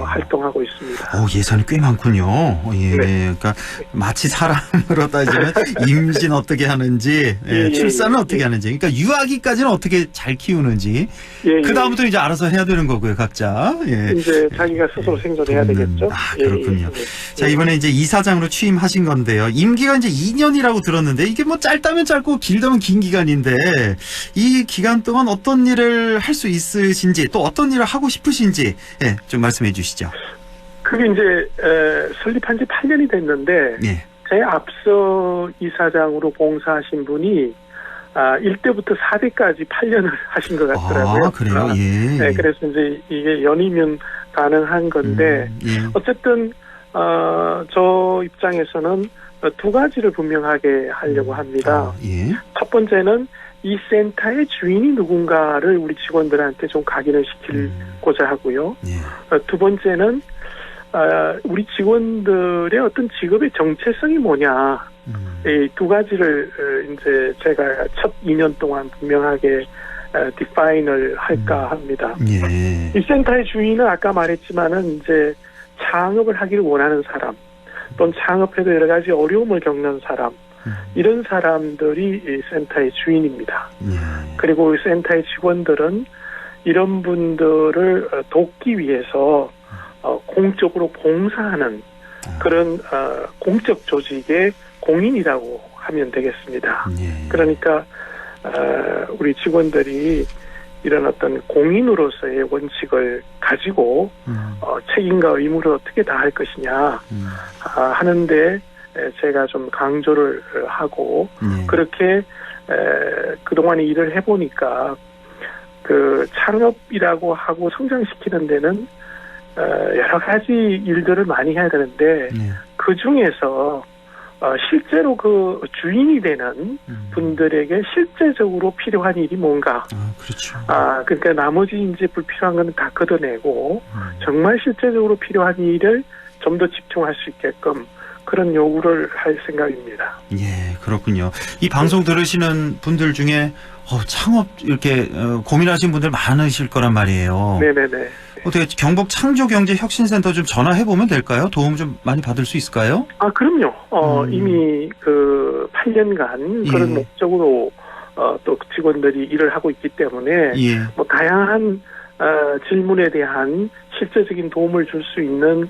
[SPEAKER 11] 활동하고 있습니다.
[SPEAKER 2] 예산이 꽤 많군요. 예, 그러니까 마치 사람으로 따지면 임신 어떻게 하는지, 출산은 어떻게 하는지, 그러니까 유아기까지는 어떻게 잘 키우는지, 그 다음부터 이제 알아서 해야 되는 거고요, 각자. 예.
[SPEAKER 11] 이제 자기가 스스로 생존해야 되겠죠.
[SPEAKER 2] 그렇군요. 자, 이번에 이제 이사장으로 취임하신 건데요. 임기가 이제 2년이라고 들었는데 이게 뭐 짧다면 짧고 길다면 긴 기간인데 이 기간 동안 어떤 일을 할 수 있으신지 또 어떤 일을 하고 싶으신지 좀 말씀해 주시죠.
[SPEAKER 11] 그게 이제 설립한 지 8년이 됐는데 제 앞서 이사장으로 봉사하신 분이 1대부터 4대까지 8년을 하신 것 같더라고요.
[SPEAKER 2] 아, 그래요? 예.
[SPEAKER 11] 네, 그래서 이제 이게 연이면 가능한 건데,
[SPEAKER 2] 예.
[SPEAKER 11] 어쨌든, 저 입장에서는 두 가지를 분명하게 하려고 합니다.
[SPEAKER 2] 예.
[SPEAKER 11] 첫 번째는 이 센터의 주인이 누군가를 우리 직원들한테 좀 각인을 시키고자 하고요.
[SPEAKER 2] 예.
[SPEAKER 11] 두 번째는, 우리 직원들의 어떤 직업의 정체성이 뭐냐. 이 두 가지를 이제 제가 첫 2년 동안 분명하게 디파인을 할까 합니다.
[SPEAKER 2] 예.
[SPEAKER 11] 이 센터의 주인은 아까 말했지만은 이제 창업을 하기를 원하는 사람, 또는 창업해도 여러 가지 어려움을 겪는 사람, 이런 사람들이 이 센터의 주인입니다.
[SPEAKER 2] 예.
[SPEAKER 11] 그리고 이 센터의 직원들은 이런 분들을 돕기 위해서 공적으로 봉사하는 그런 공적 조직의 공인이라고 하면 되겠습니다.
[SPEAKER 2] 예.
[SPEAKER 11] 그러니까 우리 직원들이 이런 어떤 공인으로서의 원칙을 가지고 책임과 의무를 어떻게 다할 것이냐 하는데 제가 좀 강조를 하고 그렇게 그동안에 일을 해보니까 그 창업이라고 하고 성장시키는 데는 여러 가지 일들을 많이 해야 되는데 그 중에서 실제로 그 주인이 되는 분들에게 실제적으로 필요한 일이 뭔가.
[SPEAKER 2] 그렇죠.
[SPEAKER 11] 그러니까 나머지 이제 불필요한 건 다 걷어내고 정말 실제적으로 필요한 일을 좀 더 집중할 수 있게끔 그런 요구를 할 생각입니다.
[SPEAKER 2] 예, 그렇군요. 이 방송 들으시는 분들 중에 창업 이렇게 고민하시는 분들 많으실 거란 말이에요.
[SPEAKER 11] 네네네.
[SPEAKER 2] 어떻게 경북 창조경제혁신센터 좀 전화해 보면 될까요? 도움 좀 많이 받을 수 있을까요?
[SPEAKER 11] 그럼요. 이미 그 8년간 그런 목적으로 또 직원들이 일을 하고 있기 때문에 뭐 다양한 질문에 대한 실제적인 도움을 줄 수 있는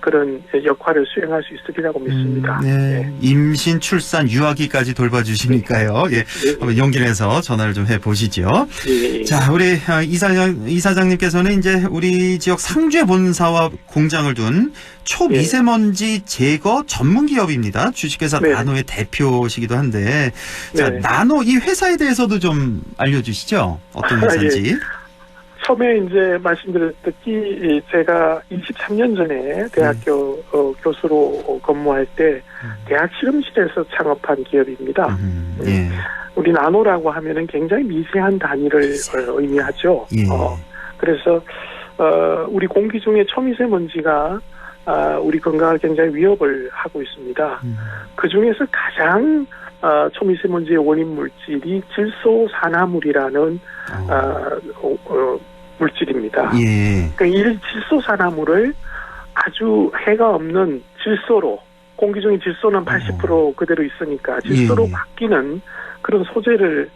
[SPEAKER 11] 그런 역할을 수행할 수 있으리라고 믿습니다.
[SPEAKER 2] 네. 임신, 출산, 유아기까지 돌봐주시니까요. 예. 한번 용기 내서 전화를 좀 해보시죠. 자, 우리 이사장님께서는 이제 우리 지역 상주에 본사와 공장을 둔 초미세먼지 제거 전문 기업입니다. 주식회사 나노의 대표시기도 한데, 자, 나노 이 회사에 대해서도 좀 알려주시죠. 어떤 회사인지.
[SPEAKER 11] 처음에 이제 말씀드렸듯이 제가 23년 전에 대학교 교수로 근무할 때 대학 실험실에서 창업한 기업입니다. 우리 나노라고 하면은 굉장히 미세한 단위를 의미하죠. 그래서 우리 공기 중에 초미세먼지가 우리 건강을 굉장히 위협을 하고 있습니다. 그 중에서 가장 초미세먼지의 원인 물질이 질소산화물이라는 물질입니다. 그러니까 이 질소산화물을 아주 해가 없는 질소로, 공기 중에 질소는 80% 그대로 있으니까 질소로 바뀌는 그런 소재를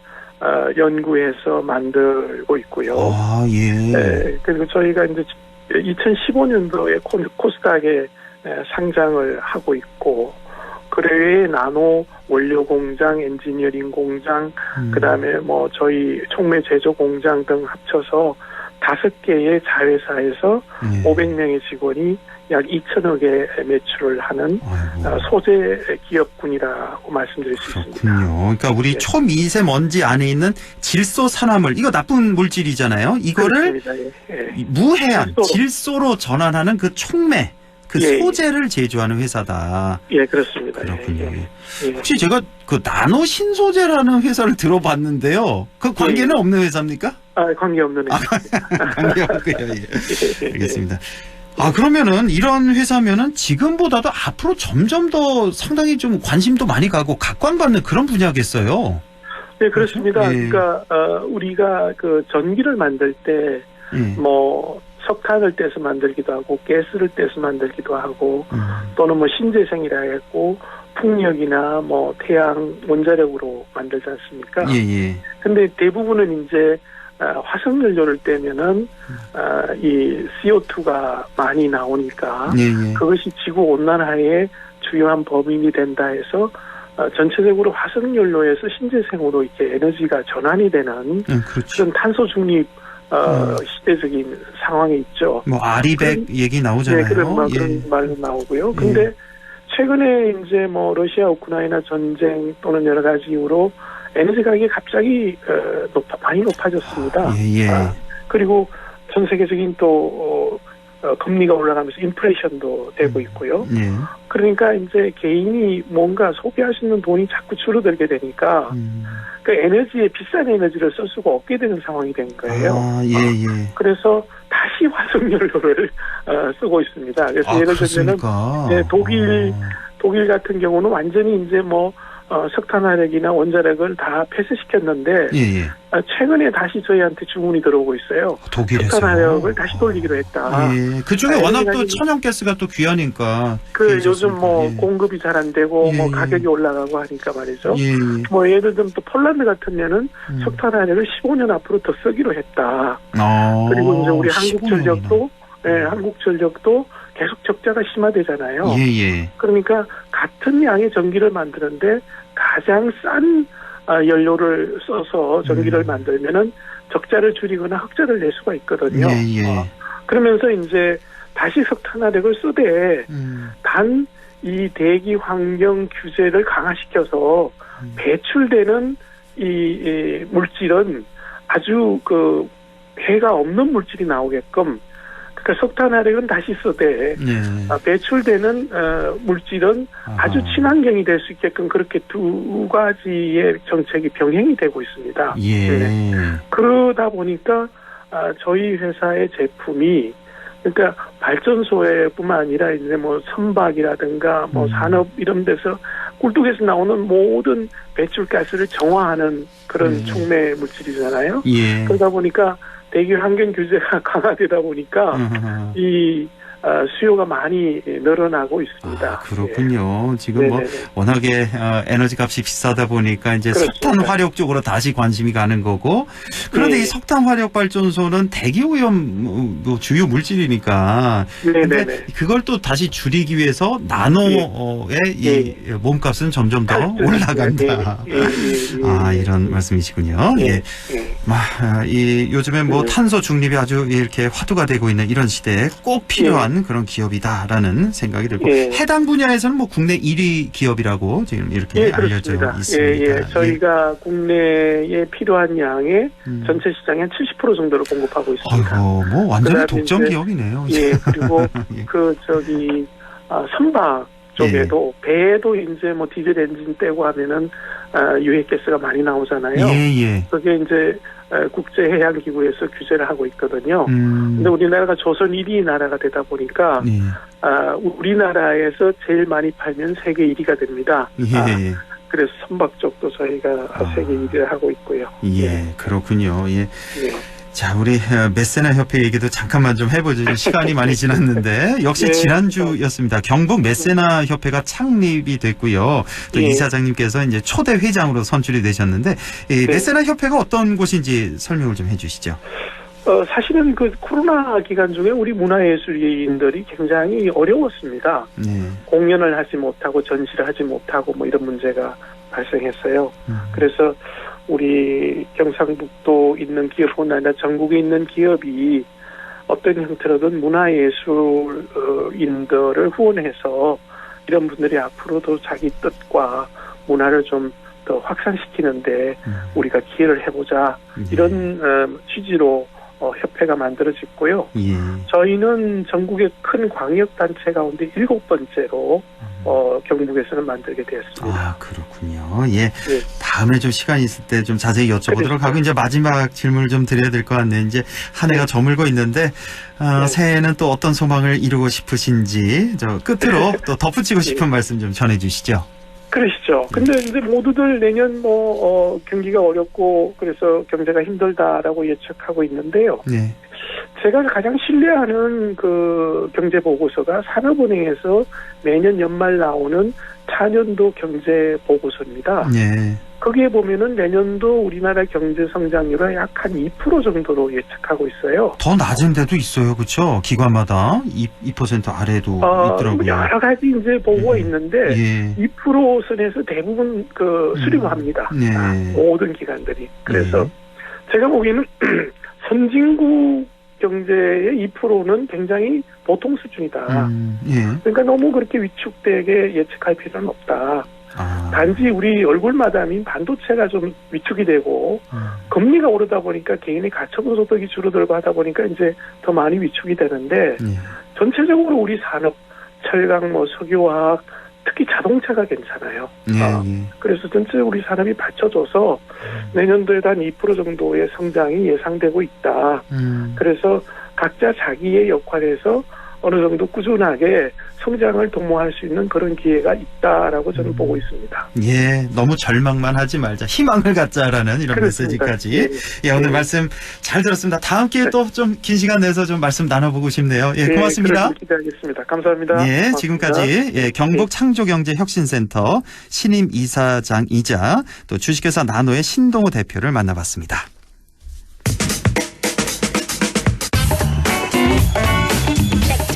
[SPEAKER 11] 연구해서 만들고 있고요. 네, 그리고 저희가 이제 2015년도에 코스닥에 상장을 하고 있고, 그 외에 나노 원료 공장, 엔지니어링 공장, 그다음에 뭐 저희 촉매 제조 공장 등 합쳐서 5개의 자회사에서 500명의 직원이 약 2천억의 매출을 하는 소재 기업군이라고 말씀드릴 수 있습니다.
[SPEAKER 2] 그렇군요. 그러니까 우리 초미세먼지 안에 있는 질소산화물, 이거 나쁜 물질이잖아요. 이거를 무해한 질소로 전환하는 그 촉매, 그 소재를 제조하는 회사다.
[SPEAKER 11] 예, 그렇습니다.
[SPEAKER 2] 그렇군요. 혹시 제가 그 나노 신소재라는 회사를 들어봤는데요. 그 관계는 없는 회사입니까?
[SPEAKER 11] 관계없는 회사.
[SPEAKER 2] 관계없고요. 알겠습니다. 그러면은 이런 회사면은 지금보다도 앞으로 점점 더 상당히 좀 관심도 많이 가고 각광받는 그런 분야겠어요.
[SPEAKER 11] 네, 그렇습니다. 그러니까 우리가 그 전기를 만들 때 뭐 석탄을 떼서 만들기도 하고 가스를 떼서 만들기도 하고 또는 뭐 신재생이라 했고 풍력이나 뭐 태양 원자력으로 만들지 않습니까? 근데 대부분은 이제 화석연료를 떼면은 이 CO2가 많이 나오니까 그것이 지구 온난화의 주요한 범인이 된다 해서 전체적으로 화석연료에서 신재생으로 이렇게 에너지가 전환이 되는 그런 탄소 중립 시대적인 상황에 있죠.
[SPEAKER 2] 뭐 아리백 얘기 나오잖아요.
[SPEAKER 11] 네, 그런 말도 나오고요. 근데 최근에 이제 뭐 러시아 우크라이나 전쟁 또는 여러 가지 이유로 에너지 가격이 갑자기 많이 높아졌습니다.
[SPEAKER 2] 예.
[SPEAKER 11] 그리고 전 세계적인 또 금리가 올라가면서 인플레이션도 되고 있고요.
[SPEAKER 2] 예.
[SPEAKER 11] 그러니까 이제 개인이 뭔가 소비할 수 있는 돈이 자꾸 줄어들게 되니까 그 에너지에 비싼 에너지를 쓸 수가 없게 되는 상황이 된 거예요.
[SPEAKER 2] 예.
[SPEAKER 11] 그래서 다시 화석연료를 쓰고 있습니다. 그래서 예를 들면은 독일 같은 경우는 완전히 이제 뭐 석탄화력이나 원자력을 다 폐쇄시켰는데 최근에 다시 저희한테 주문이 들어오고 있어요.
[SPEAKER 2] 독일에서
[SPEAKER 11] 석탄화력을 다시 돌리기로 했다.
[SPEAKER 2] 예. 그중에 워낙 또 천연가스가 또 귀하니까.
[SPEAKER 11] 요즘 뭐 공급이 잘 안 되고 뭐 가격이 올라가고 하니까 말이죠. 뭐 예를 들면 또 폴란드 같은 데는 석탄화력을 15년 앞으로 더 쓰기로 했다. 그리고 이제 우리 한국전력도 계속 적자가 심화되잖아요. 그러니까 같은 양의 전기를 만드는데 가장 싼 연료를 써서 전기를 만들면은 적자를 줄이거나 흑자를 낼 수가 있거든요. 그러면서 이제 다시 석탄화력을 쓰되 단 이 대기 환경 규제를 강화시켜서 배출되는 이 물질은 아주 그 해가 없는 물질이 나오게끔, 그러니까 석탄화력은 다시 쓰되 배출되는 물질은 아주 친환경이 될 수 있게끔 그렇게 두 가지의 정책이 병행이 되고 있습니다. 그러다 보니까 저희 회사의 제품이, 그러니까 발전소에뿐만 아니라 이제 뭐 선박이라든가 뭐 산업 이런 데서 꿀뚝에서 나오는 모든 배출가스를 정화하는 그런 촉매 물질이잖아요. 그러다 보니까 대기 환경 규제가 강화되다 보니까 이 수요가 많이 늘어나고 있습니다.
[SPEAKER 2] 그렇군요. 지금 뭐 워낙에 에너지 값이 비싸다 보니까 이제 석탄 화력 쪽으로 다시 관심이 가는 거고, 그런데 이 석탄 화력 발전소는 대기 오염 주요 물질이니까 근데 그걸 또 다시 줄이기 위해서 나노의 이 몸값은 점점 더 올라간다. 이런 말씀이시군요. 이 요즘에 뭐 탄소 중립이 아주 이렇게 화두가 되고 있는 이런 시대에 꼭 필요한 그런 기업이다라는 생각이 들고, 해당 분야에서는 뭐 국내 1위 기업이라고 지금 이렇게 알려져 있습니다.
[SPEAKER 11] 저희가 국내에 필요한 양의 전체 시장의 한 70% 정도를 공급하고 있습니다.
[SPEAKER 2] 뭐 완전히 독점 기업이네요.
[SPEAKER 11] 그리고 선박 쪽에도 배에도 이제 뭐 디젤 엔진 떼고 하면은 유해가스가 많이 나오잖아요. 그게 이제 국제해양기구에서 규제를 하고 있거든요. 근데 우리나라가 조선 1위 나라가 되다 보니까 우리나라에서 제일 많이 팔면 세계 1위가 됩니다. 그래서 선박 쪽도 저희가 세계 1위를 하고 있고요.
[SPEAKER 2] 그렇군요. 자, 우리 메세나 협회 얘기도 잠깐만 좀 해보죠. 시간이 많이 지났는데 역시 지난주였습니다. 경북 메세나 협회가 창립이 됐고요. 또 이사장님께서 이제 초대 회장으로 선출이 되셨는데 메세나 협회가 어떤 곳인지 설명을 좀 해주시죠.
[SPEAKER 11] 사실은 그 코로나 기간 중에 우리 문화예술인들이 굉장히 어려웠습니다. 공연을 하지 못하고 전시를 하지 못하고 뭐 이런 문제가 발생했어요. 그래서 우리 경상북도 있는 기업뿐 아니라 전국에 있는 기업이 어떤 형태로든 문화예술인들을 후원해서 이런 분들이 앞으로도 자기 뜻과 문화를 좀 더 확산시키는데 우리가 기여를 해보자, 이런 취지로 협회가 만들어졌고요. 저희는 전국의 큰 광역단체 가운데 7번째로 경북에서는 만들게 되었습니다.
[SPEAKER 2] 그렇군요. 다음에 좀 시간이 있을 때 좀 자세히 여쭤보도록 하고, 이제 마지막 질문을 좀 드려야 될 것 같네요. 이제 한 해가 저물고 있는데 새해에는 또 어떤 소망을 이루고 싶으신지 끝으로 또 덧붙이고 싶은 말씀 좀 전해주시죠.
[SPEAKER 11] 그러시죠. 근데 이제 모두들 내년 경기가 어렵고 그래서 경제가 힘들다라고 예측하고 있는데요. 제가 가장 신뢰하는 그 경제 보고서가 산업은행에서 매년 연말 나오는 차년도 경제 보고서입니다. 거기에 보면은 내년도 우리나라 경제 성장률은 약 한 2% 정도로 예측하고 있어요.
[SPEAKER 2] 더 낮은 데도 있어요, 그렇죠? 기관마다 2% 아래도 있더라고요.
[SPEAKER 11] 여러 가지 이제 보고가 있는데 2% 선에서 대부분 수렴합니다. 모든 기관들이. 그래서 제가 보기에는 선진국 경제의 2%는 굉장히 보통 수준이다.
[SPEAKER 2] 예.
[SPEAKER 11] 그러니까 너무 그렇게 위축되게 예측할 필요는 없다.
[SPEAKER 2] 아.
[SPEAKER 11] 단지 우리 얼굴 마담인 반도체가 좀 위축이 되고 금리가 오르다 보니까 개인의 가처분 소득이 줄어들고 하다 보니까 이제 더 많이 위축이 되는데 전체적으로 우리 산업, 철강, 뭐 석유화학, 특히 자동차가 괜찮아요. 그래서 전체 우리 산업이 받쳐줘서 내년도에도 한 2% 정도의 성장이 예상되고 있다. 그래서 각자 자기의 역할에서 어느 정도 꾸준하게 성장을 도모할 수 있는 그런 기회가 있다라고 저는 보고 있습니다.
[SPEAKER 2] 예, 너무 절망만 하지 말자. 희망을 갖자라는 이런
[SPEAKER 11] 그렇습니다.
[SPEAKER 2] 메시지까지. 예, 오늘 말씀 잘 들었습니다. 다음 기회에 또 좀 긴 시간 내서 좀 말씀 나눠보고 싶네요. 예, 고맙습니다.
[SPEAKER 11] 기대하겠습니다. 감사합니다.
[SPEAKER 2] 예,
[SPEAKER 11] 고맙습니다.
[SPEAKER 2] 지금까지 예, 경북 창조경제혁신센터 신임 이사장이자 또 주식회사 나노의 신동호 대표를 만나봤습니다.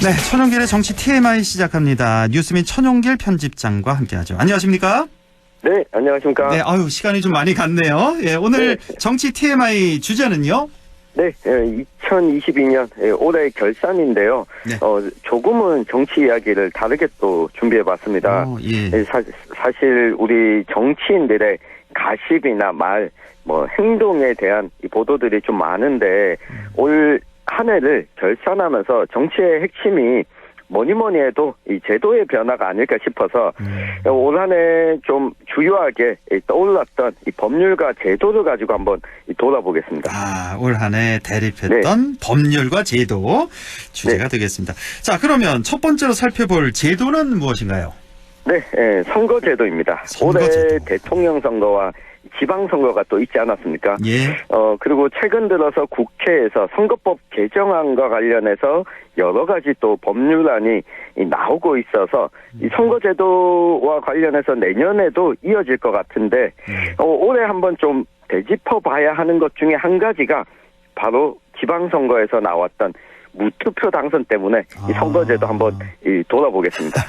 [SPEAKER 2] 네, 천용길의 정치 TMI 시작합니다. 뉴스민 천용길 편집장과 함께하죠. 안녕하십니까?
[SPEAKER 12] 네, 안녕하십니까?
[SPEAKER 2] 네, 아유 시간이 좀 많이 갔네요. 예, 오늘 정치 TMI 주제는요?
[SPEAKER 12] 네, 2022년 올해 결산인데요.
[SPEAKER 2] 네.
[SPEAKER 12] 조금은 정치 이야기를 다르게 또 준비해봤습니다.
[SPEAKER 2] 예.
[SPEAKER 12] 사실 우리 정치인들의 가십이나 말, 뭐 행동에 대한 이 보도들이 좀 많은데 올 한 해를 결산하면서 정치의 핵심이 뭐니 해도 이 제도의 변화가 아닐까 싶어서 올 한 해 좀 주요하게 떠올랐던 이 법률과 제도를 가지고 한번 돌아보겠습니다.
[SPEAKER 2] 아, 올 한 해 대립했던 법률과 제도 주제가 되겠습니다. 자, 그러면 첫 번째로 살펴볼 제도는 무엇인가요?
[SPEAKER 12] 네, 선거제도입니다. 올해 대통령 선거와 지방선거가 또 있지 않았습니까?
[SPEAKER 2] 예.
[SPEAKER 12] 그리고 최근 들어서 국회에서 선거법 개정안과 관련해서 여러 가지 또 법률안이 나오고 있어서 이 선거제도와 관련해서 내년에도 이어질 것 같은데, 올해 한번 좀 되짚어 봐야 하는 것 중에 한 가지가 바로 지방선거에서 나왔던 무투표 당선 때문에 이 선거제도 한번 돌아보겠습니다.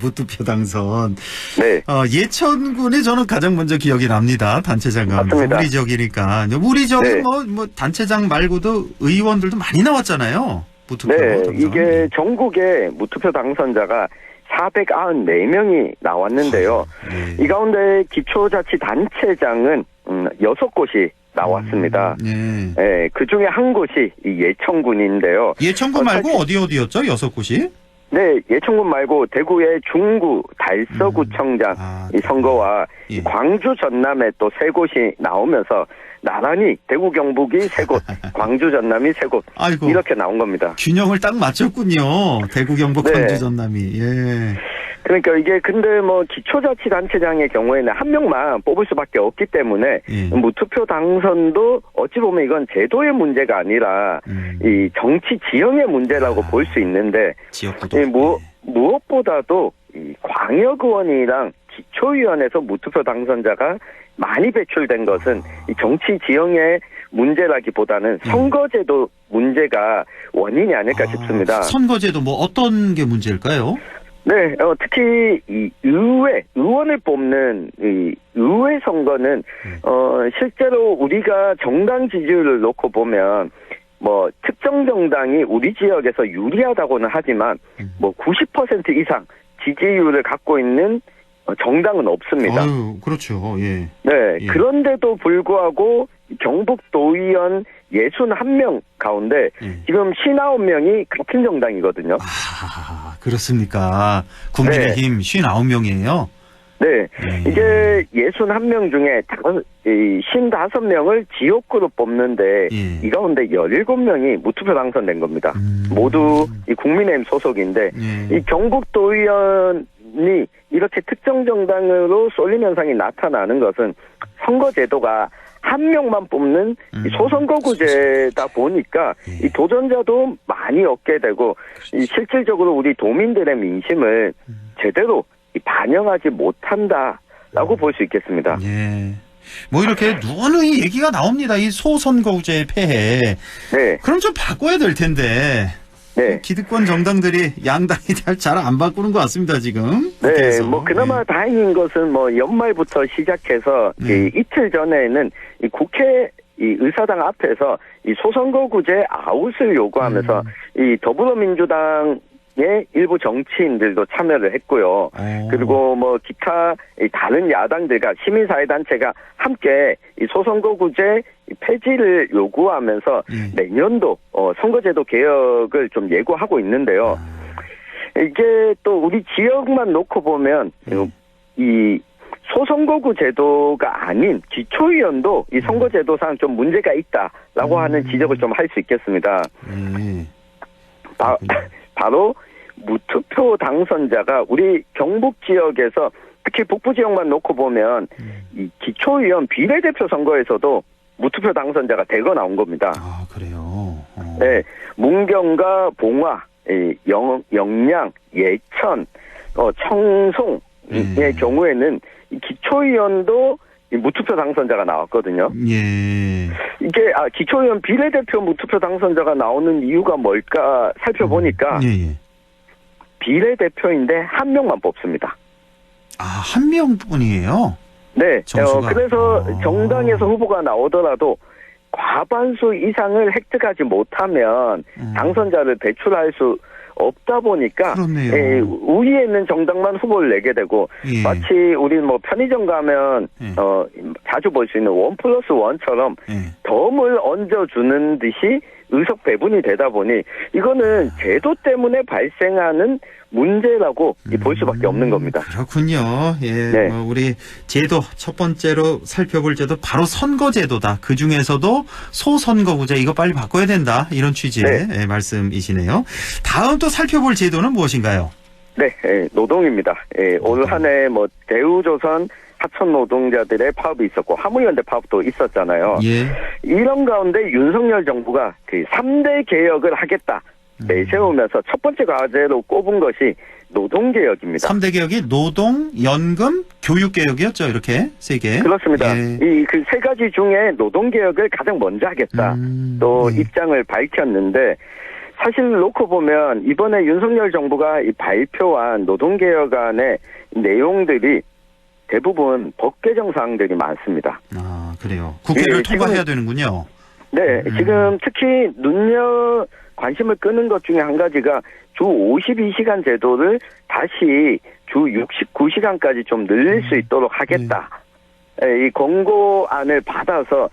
[SPEAKER 2] 무투표 당선.
[SPEAKER 12] 네.
[SPEAKER 2] 예천군이 저는 가장 먼저 기억이 납니다. 단체장은.
[SPEAKER 12] 맞습니다.
[SPEAKER 2] 우리 지역이니까. 우리 지역은 뭐 단체장 말고도 의원들도 많이 나왔잖아요. 무투표 당선.
[SPEAKER 12] 이게 전국에 무투표 당선자가 494명이 나왔는데요. 이 가운데 기초자치단체장은 6곳이 나왔습니다. 네, 그 중에 한 곳이 이 예천군인데요.
[SPEAKER 2] 예천군 말고 어디였죠? 6곳이?
[SPEAKER 12] 네, 예천군 말고 대구의 중구, 달서구청장 이 선거와 광주, 전남에 또 3곳이 나오면서 나란히 대구, 경북이 3곳, 광주, 전남이 3곳
[SPEAKER 2] 아이고,
[SPEAKER 12] 이렇게 나온 겁니다.
[SPEAKER 2] 균형을 딱 맞췄군요. 대구, 경북, 광주, 전남이. 예.
[SPEAKER 12] 그러니까 이게 근데 뭐 기초자치단체장의 경우에는 한 명만 뽑을 수밖에 없기 때문에 무투표 당선도 어찌 보면 이건 제도의 문제가 아니라 이 정치 지형의 문제라고 볼 수 있는데 무엇보다도 이 광역의원이랑 기초위원회에서 무투표 당선자가 많이 배출된 것은 이 정치 지형의 문제라기보다는 선거제도 문제가 원인이 아닐까 싶습니다.
[SPEAKER 2] 선거제도 뭐 어떤 게 문제일까요?
[SPEAKER 12] 네, 특히 이 의원을 뽑는 이 의회 선거는 실제로 우리가 정당 지지율을 놓고 보면 뭐 특정 정당이 우리 지역에서 유리하다고는 하지만 뭐 90% 이상 지지율을 갖고 있는 정당은 없습니다.
[SPEAKER 2] 그렇죠. 예.
[SPEAKER 12] 네, 그런데도 불구하고 경북도의원 61명 가운데 지금 59명이 같은 정당이거든요.
[SPEAKER 2] 아, 그렇습니까? 국민의힘 59명이에요?
[SPEAKER 12] 네. 이게 61명 중에 55명을 지역구로 뽑는데 이 가운데 17명이 무투표 당선된 겁니다. 모두 이 국민의힘 소속인데 이 경북도의원이 이렇게 특정 정당으로 쏠림 현상이 나타나는 것은 선거제도가 한 명만 뽑는 이 소선거구제다 보니까 이 도전자도 많이 얻게 되고 이 실질적으로 우리 도민들의 민심을 제대로 반영하지 못한다라고 볼 수 있겠습니다.
[SPEAKER 2] 예. 뭐 이렇게 누누이 얘기가 나옵니다. 이 소선거구제의 폐해.
[SPEAKER 12] 네.
[SPEAKER 2] 그럼 좀 바꿔야 될 텐데.
[SPEAKER 12] 네.
[SPEAKER 2] 기득권 정당들이 양당이 잘 안 바꾸는 것 같습니다, 지금.
[SPEAKER 12] 네,
[SPEAKER 2] 국회에서.
[SPEAKER 12] 뭐 그나마 다행인 것은 뭐 연말부터 시작해서 이틀 전에는 이 국회 이 의사당 앞에서 이 소선거구제 아웃을 요구하면서 이 더불어민주당의 일부 정치인들도 참여를 했고요. 그리고 뭐 기타 다른 야당들과 시민사회단체가 함께 이 소선거구제 폐지를 요구하면서 내년도 선거제도 개혁을 좀 예고하고 있는데요. 이게 또 우리 지역만 놓고 보면 이 소선거구 제도가 아닌 기초의원도 이 선거제도상 좀 문제가 있다라고 하는 지적을 좀 할 수 있겠습니다. 바로 무투표 당선자가 우리 경북 지역에서 특히 북부 지역만 놓고 보면 이 기초의원 비례대표 선거에서도 무투표 당선자가 대거 나온 겁니다.
[SPEAKER 2] 아, 그래요?
[SPEAKER 12] 네, 문경과 봉화, 영양, 예천, 청송의 경우에는 이 기초의원도 이 무투표 당선자가 나왔거든요.
[SPEAKER 2] 예.
[SPEAKER 12] 이게 기초의원 비례대표 무투표 당선자가 나오는 이유가 뭘까 살펴보니까 비례대표인데 한 명만 뽑습니다.
[SPEAKER 2] 아, 한 명뿐이에요?
[SPEAKER 12] 네. 그래서 정당에서 후보가 나오더라도 과반수 이상을 획득하지 못하면 당선자를 배출할 수 없다 보니까 우위에 있는 정당만 후보를 내게 되고 마치 우리 뭐 편의점 가면 자주 볼 수 있는 1+1처럼 덤을 얹어주는 듯이 의석 배분이 되다 보니 이거는 제도 때문에 발생하는 문제라고 볼 수밖에 없는 겁니다.
[SPEAKER 2] 그렇군요. 예,
[SPEAKER 12] 네.
[SPEAKER 2] 우리 제도 첫 번째로 살펴볼 제도 바로 선거제도다. 그 중에서도 소선거구제 이거 빨리 바꿔야 된다. 이런 취지의 예, 말씀이시네요. 다음 또 살펴볼 제도는 무엇인가요?
[SPEAKER 12] 네, 노동입니다. 올 한 해 뭐 대우조선 하천 노동자들의 파업이 있었고 화물연대 파업도 있었잖아요.
[SPEAKER 2] 예.
[SPEAKER 12] 이런 가운데 윤석열 정부가 그 3대 개혁을 하겠다 내세우면서 첫 번째 과제로 꼽은 것이 노동개혁입니다.
[SPEAKER 2] 3대 개혁이 노동, 연금, 교육개혁이었죠. 이렇게 세 개.
[SPEAKER 12] 그렇습니다.
[SPEAKER 2] 예.
[SPEAKER 12] 이 그 세 가지 중에 노동개혁을 가장 먼저 하겠다. 또 입장을 밝혔는데 사실 놓고 보면 이번에 윤석열 정부가 이 발표한 노동개혁안의 내용들이 대부분 법 개정 사항들이 많습니다.
[SPEAKER 2] 아, 그래요. 국회를 통과해야 되는군요.
[SPEAKER 12] 네, 지금 특히 관심을 끄는 것 중에 한 가지가 주 52시간 제도를 다시 주 69시간까지 좀 늘릴 수 있도록 하겠다. 이 권고안을 받아서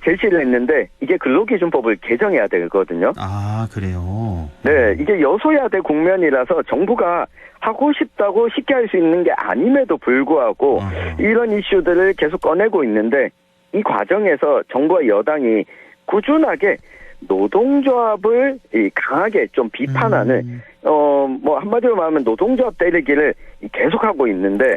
[SPEAKER 12] 제시를 했는데 이게 근로기준법을 개정해야 되거든요.
[SPEAKER 2] 아, 그래요.
[SPEAKER 12] 네, 이게 여소야대 국면이라서 정부가 하고 싶다고 쉽게 할 수 있는 게 아님에도 불구하고 이런 이슈들을 계속 꺼내고 있는데 이 과정에서 정부와 여당이 꾸준하게 노동조합을 강하게 좀 비판하는 뭐 한마디로 말하면 노동조합 때리기를 계속하고 있는데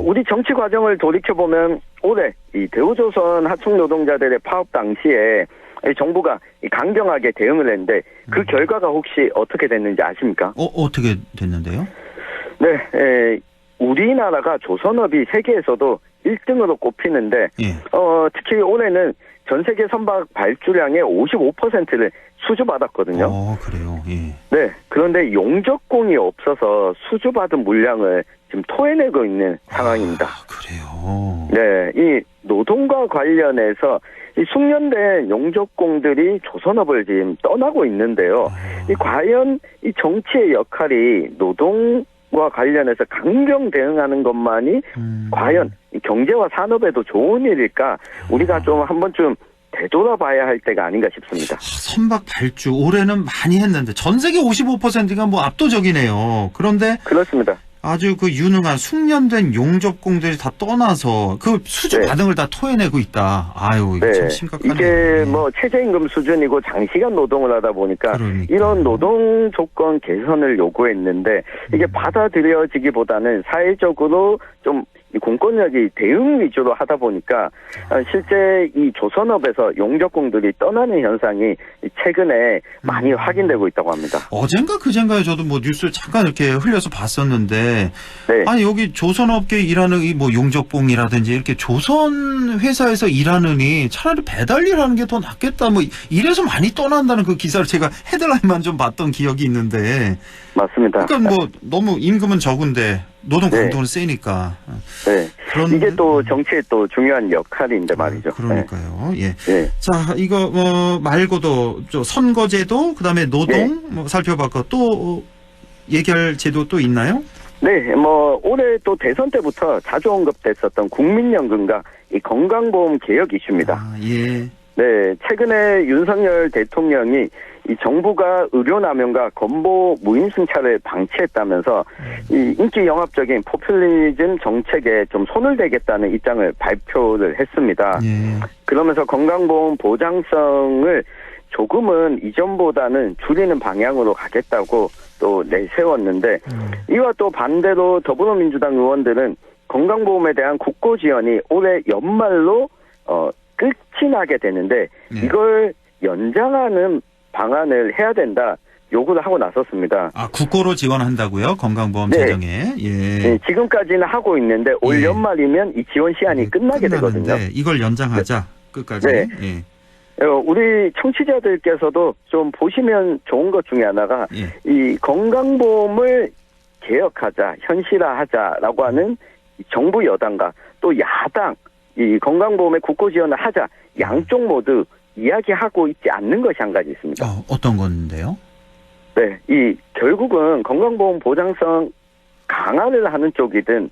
[SPEAKER 12] 우리 정치 과정을 돌이켜 보면 올해 이 대우조선 하청 노동자들의 파업 당시에 정부가 강경하게 대응을 했는데 그 결과가 혹시 어떻게 됐는지 아십니까?
[SPEAKER 2] 어떻게 됐는데요?
[SPEAKER 12] 네, 우리나라가 조선업이 세계에서도 1등으로 꼽히는데 특히 올해는 전 세계 선박 발주량의 55%를 수주받았거든요.
[SPEAKER 2] 그래요. 예.
[SPEAKER 12] 네. 그런데 용접공이 없어서 수주받은 물량을 지금 토해내고 있는 상황입니다.
[SPEAKER 2] 그래요.
[SPEAKER 12] 네. 이 노동과 관련해서 이 숙련된 용접공들이 조선업을 지금 떠나고 있는데요. 이 과연 이 정치의 역할이 노동과 관련해서 강경 대응하는 것만이 과연 경제와 산업에도 좋은 일일까? 우리가 좀 한 번쯤 되돌아봐야 할 때가 아닌가 싶습니다.
[SPEAKER 2] 선박 발주 올해는 많이 했는데 전 세계 55%가 뭐 압도적이네요. 그런데
[SPEAKER 12] 그렇습니다.
[SPEAKER 2] 아주 그 유능한 숙련된 용접공들이 다 떠나서 그 수주 받은 걸 다 토해내고 있다. 아유, 이거 참 심각하네요.
[SPEAKER 12] 이게 뭐 최저임금 수준이고 장시간 노동을 하다 보니까 이런 노동 조건 개선을 요구했는데 이게 받아들여지기보다는 사회적으로 좀 공권력이 대응 위주로 하다 보니까 실제 이 조선업에서 용접공들이 떠나는 현상이 최근에 많이 확인되고 있다고 합니다.
[SPEAKER 2] 어젠가 그젠가에 저도 뭐 뉴스를 잠깐 이렇게 흘려서 봤었는데 아니 여기 조선업계 일하는 이 뭐 용접공이라든지 이렇게 조선 회사에서 일하느니 차라리 배달 일하는 게 더 낫겠다 뭐 이래서 많이 떠난다는 그 기사를 제가 헤드라인만 좀 봤던 기억이 있는데
[SPEAKER 12] 맞습니다.
[SPEAKER 2] 그러니까 뭐 너무 임금은 적은데 노동 강도는 세니까.
[SPEAKER 12] 네. 이게 또 정치의 또 중요한 역할인데 말이죠.
[SPEAKER 2] 그러니까요. 예. 자, 이거 말고도 선거제도 그다음에 노동 살펴봤고 또 얘기할 제도 또 있나요?
[SPEAKER 12] 네, 올해 또 대선 때부터 자주 언급됐었던 국민연금과 이 건강보험 개혁 이슈입니다.
[SPEAKER 2] 예.
[SPEAKER 12] 네, 최근에 윤석열 대통령이 이 정부가 의료남용과 건보 무임승차를 방치했다면서 이 인기 영합적인 포퓰리즘 정책에 좀 손을 대겠다는 입장을 발표를 했습니다. 그러면서 건강보험 보장성을 조금은 이전보다는 줄이는 방향으로 가겠다고 또 내세웠는데 이와 또 반대로 더불어민주당 의원들은 건강보험에 대한 국고 지원이 올해 연말로 끝이 나게 되는데 이걸 연장하는 방안을 해야 된다 요구를 하고 나섰습니다.
[SPEAKER 2] 국고로 지원한다고요? 건강보험 재정에.
[SPEAKER 12] 네, 지금까지는 하고 있는데 올 연말이면 이 지원 시한이 끝나게 되거든요.
[SPEAKER 2] 이걸 연장하자 끝까지.
[SPEAKER 12] 네. 우리 청취자들께서도 좀 보시면 좋은 것 중에 하나가 이 건강보험을 개혁하자, 현실화하자라고 하는 정부 여당과 또 야당 이 건강보험의 국고 지원을 하자 양쪽 모두 이야기하고 있지 않는 것이 한 가지 있습니다.
[SPEAKER 2] 어떤 건데요?
[SPEAKER 12] 네, 이 결국은 건강보험 보장성 강화를 하는 쪽이든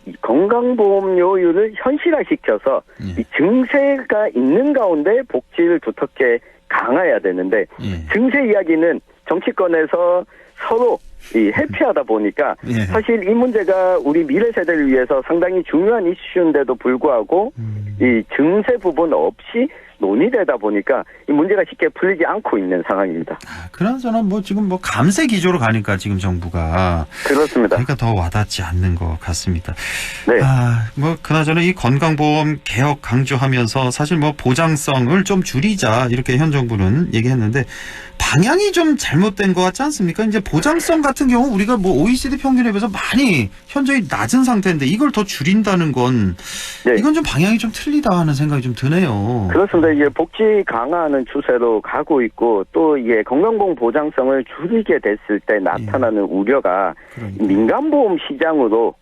[SPEAKER 12] 이 건강보험료율을 현실화시켜서 이 증세가 있는 가운데 복지를 두텁게 강화해야 되는데 증세 이야기는 정치권에서 서로 회피하다 보니까 사실 이 문제가 우리 미래 세대를 위해서 상당히 중요한 이슈인데도 불구하고 이 증세 부분 없이 논의되다 보니까 이 문제가 쉽게 풀리지 않고 있는 상황입니다.
[SPEAKER 2] 그나저나 지금 감세 기조로 가니까 지금 정부가
[SPEAKER 12] 그렇습니다.
[SPEAKER 2] 그러니까 더 와닿지 않는 것 같습니다.
[SPEAKER 12] 네.
[SPEAKER 2] 그나저나 이 건강보험 개혁 강조하면서 사실 보장성을 좀 줄이자 이렇게 현 정부는 얘기했는데 방향이 좀 잘못된 것 같지 않습니까? 이제 보장성 같은 경우 우리가 OECD 평균에 비해서 많이 현저히 낮은 상태인데 이걸 더 줄인다는 건 이건 좀 방향이 좀 틀리다 하는 생각이 좀 드네요.
[SPEAKER 12] 그렇습니다. 이게 복지 강화하는 추세로 가고 있고 또 이게 건강보험 보장성을 줄이게 됐을 때 나타나는 우려가 민간보험 시장으로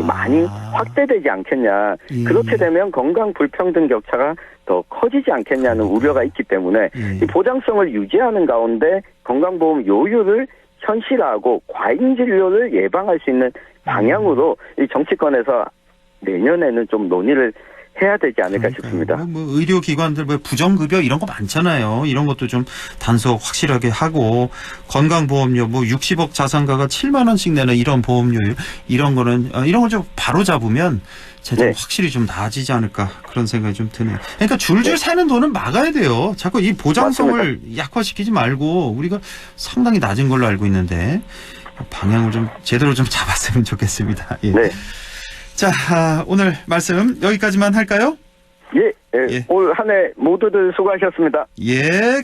[SPEAKER 12] 많이 확대되지 않겠냐. 그렇게 되면 건강 불평등 격차가 더 커지지 않겠냐는 우려가 있기 때문에 이 보장성을 유지하는 가운데 건강보험 요율을 현실화하고 과잉 진료를 예방할 수 있는 방향으로 이 정치권에서 내년에는 좀 논의를 해야 되지 않을까 싶습니다.
[SPEAKER 2] 의료기관들 부정급여 이런 거 많잖아요. 이런 것도 좀 단속 확실하게 하고 건강보험료 60억 자산가가 7만 원씩 내는 이런 보험료 이런 거는 이런 걸 좀 바로 잡으면 제도가 확실히 좀 나아지지 않을까 그런 생각이 좀 드네요. 그러니까 줄줄 새는 돈은 막아야 돼요. 자꾸 이 보장성을 약화시키지 말고 우리가 상당히 낮은 걸로 알고 있는데 방향을 좀 제대로 좀 잡았으면 좋겠습니다. 자, 오늘 말씀 여기까지만 할까요?
[SPEAKER 12] 올 한 해 모두들 수고하셨습니다.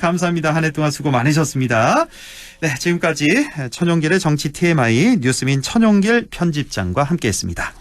[SPEAKER 2] 감사합니다. 한 해 동안 수고 많으셨습니다. 네, 지금까지 천용길의 정치 TMI 뉴스민 천용길 편집장과 함께했습니다.